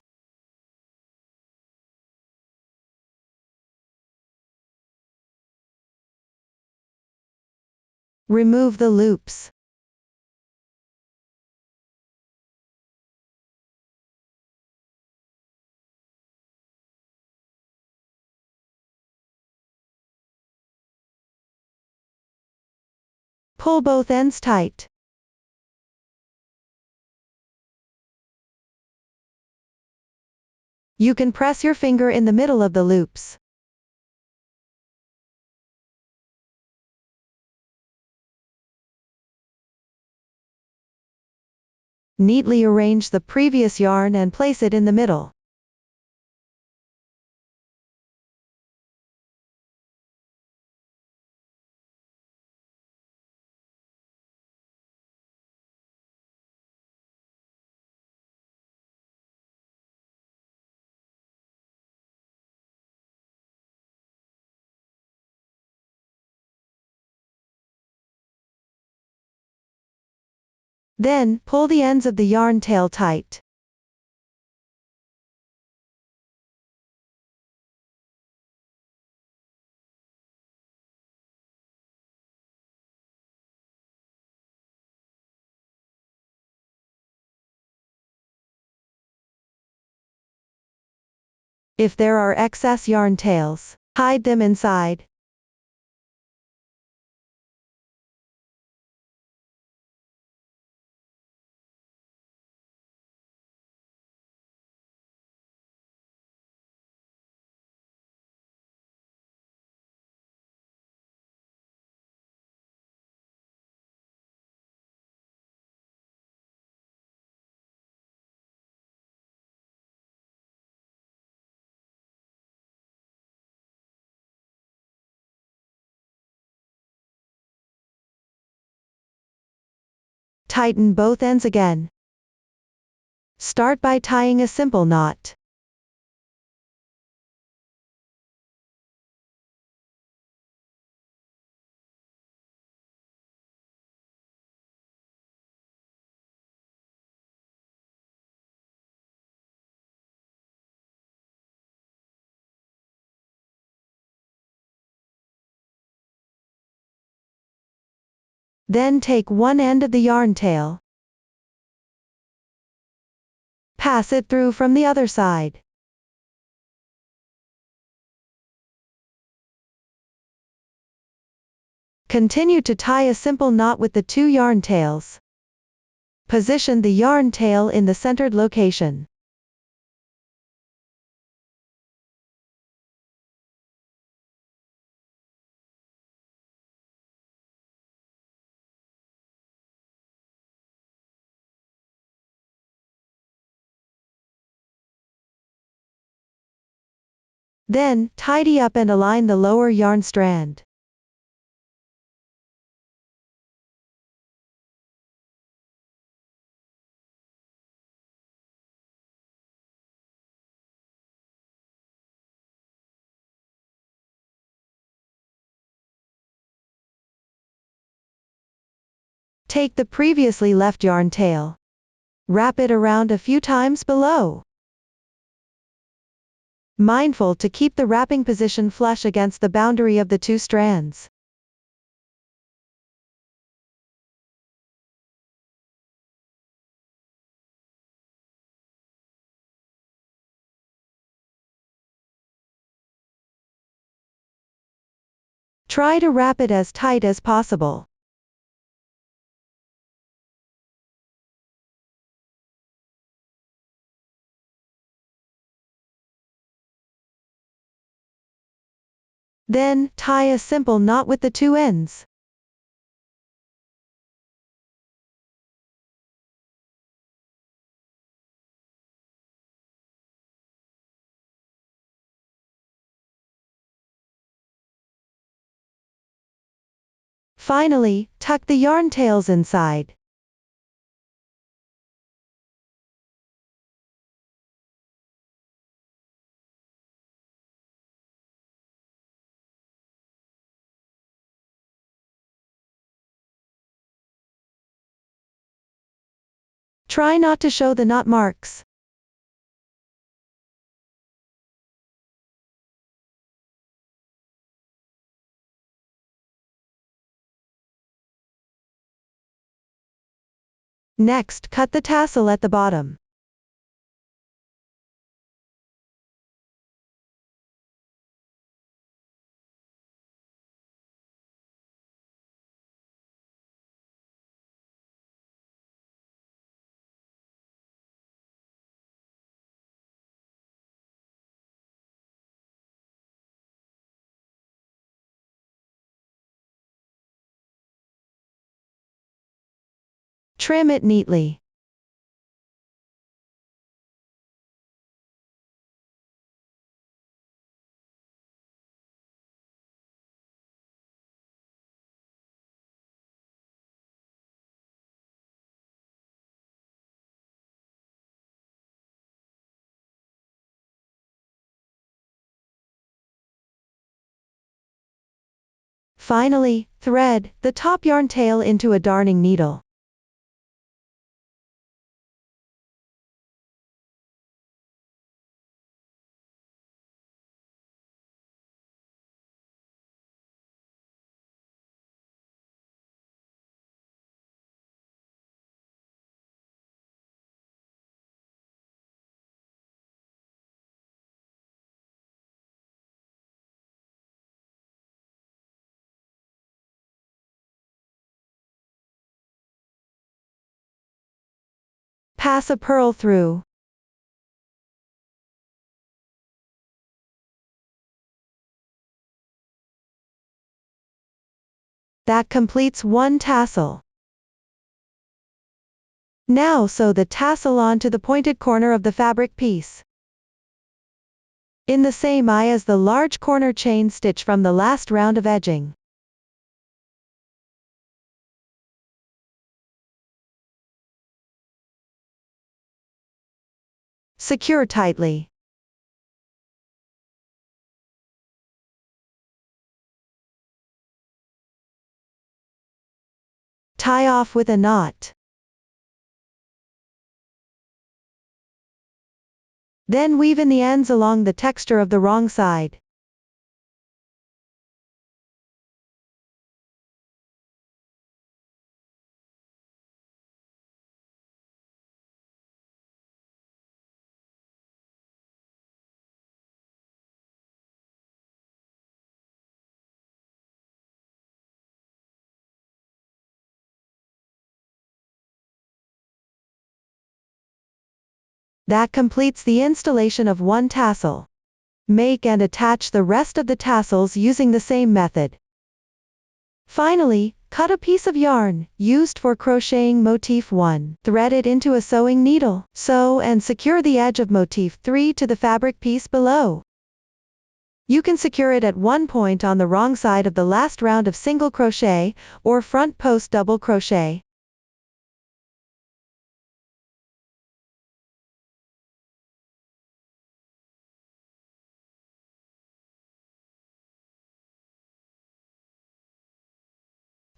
Remove the loops. Pull both ends tight. You can press your finger in the middle of the loops. Neatly arrange the previous yarn and place it in the middle. Then, pull the ends of the yarn tail tight. If there are excess yarn tails, hide them inside. Tighten both ends again. Start by tying a simple knot. Then take one end of the yarn tail. Pass it through from the other side. Continue to tie a simple knot with the two yarn tails. Position the yarn tail in the centered location. Then, tidy up and align the lower yarn strand. Take the previously left yarn tail. Wrap it around a few times below. Mindful to keep the wrapping position flush against the boundary of the two strands. Try to wrap it as tight as possible. Then, tie a simple knot with the two ends. Finally, tuck the yarn tails inside. Try not to show the knot marks. Next, cut the tassel at the bottom. Trim it neatly. Finally, thread the top yarn tail into a darning needle. pass a purl through. That completes one tassel. Now sew the tassel onto the pointed corner of the fabric piece. In the same eye as the large corner chain stitch from the last round of edging. Secure tightly. Tie off with a knot. Then weave in the ends along the texture of the wrong side. That completes the installation of one tassel. Make and attach the rest of the tassels using the same method. Finally, cut a piece of yarn, used for crocheting motif 1. Thread it into a sewing needle. Sew and secure the edge of motif 3 to the fabric piece below. You can secure it at one point on the wrong side of the last round of single crochet, or front post double crochet.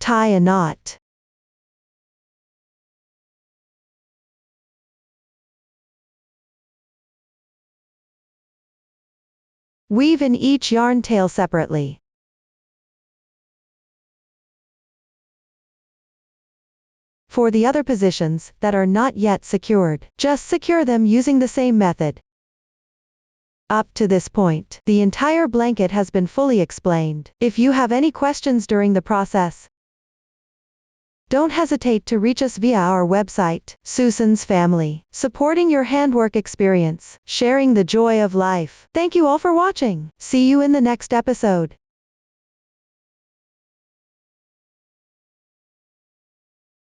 Tie a knot. Weave in each yarn tail separately. For the other positions that are not yet secured, just secure them using the same method. Up to this point, the entire blanket has been fully explained. If you have any questions during the process, don't hesitate to reach us via our website, Susan's Family, supporting your handwork experience, sharing the joy of life. Thank you all for watching. See you in the next episode.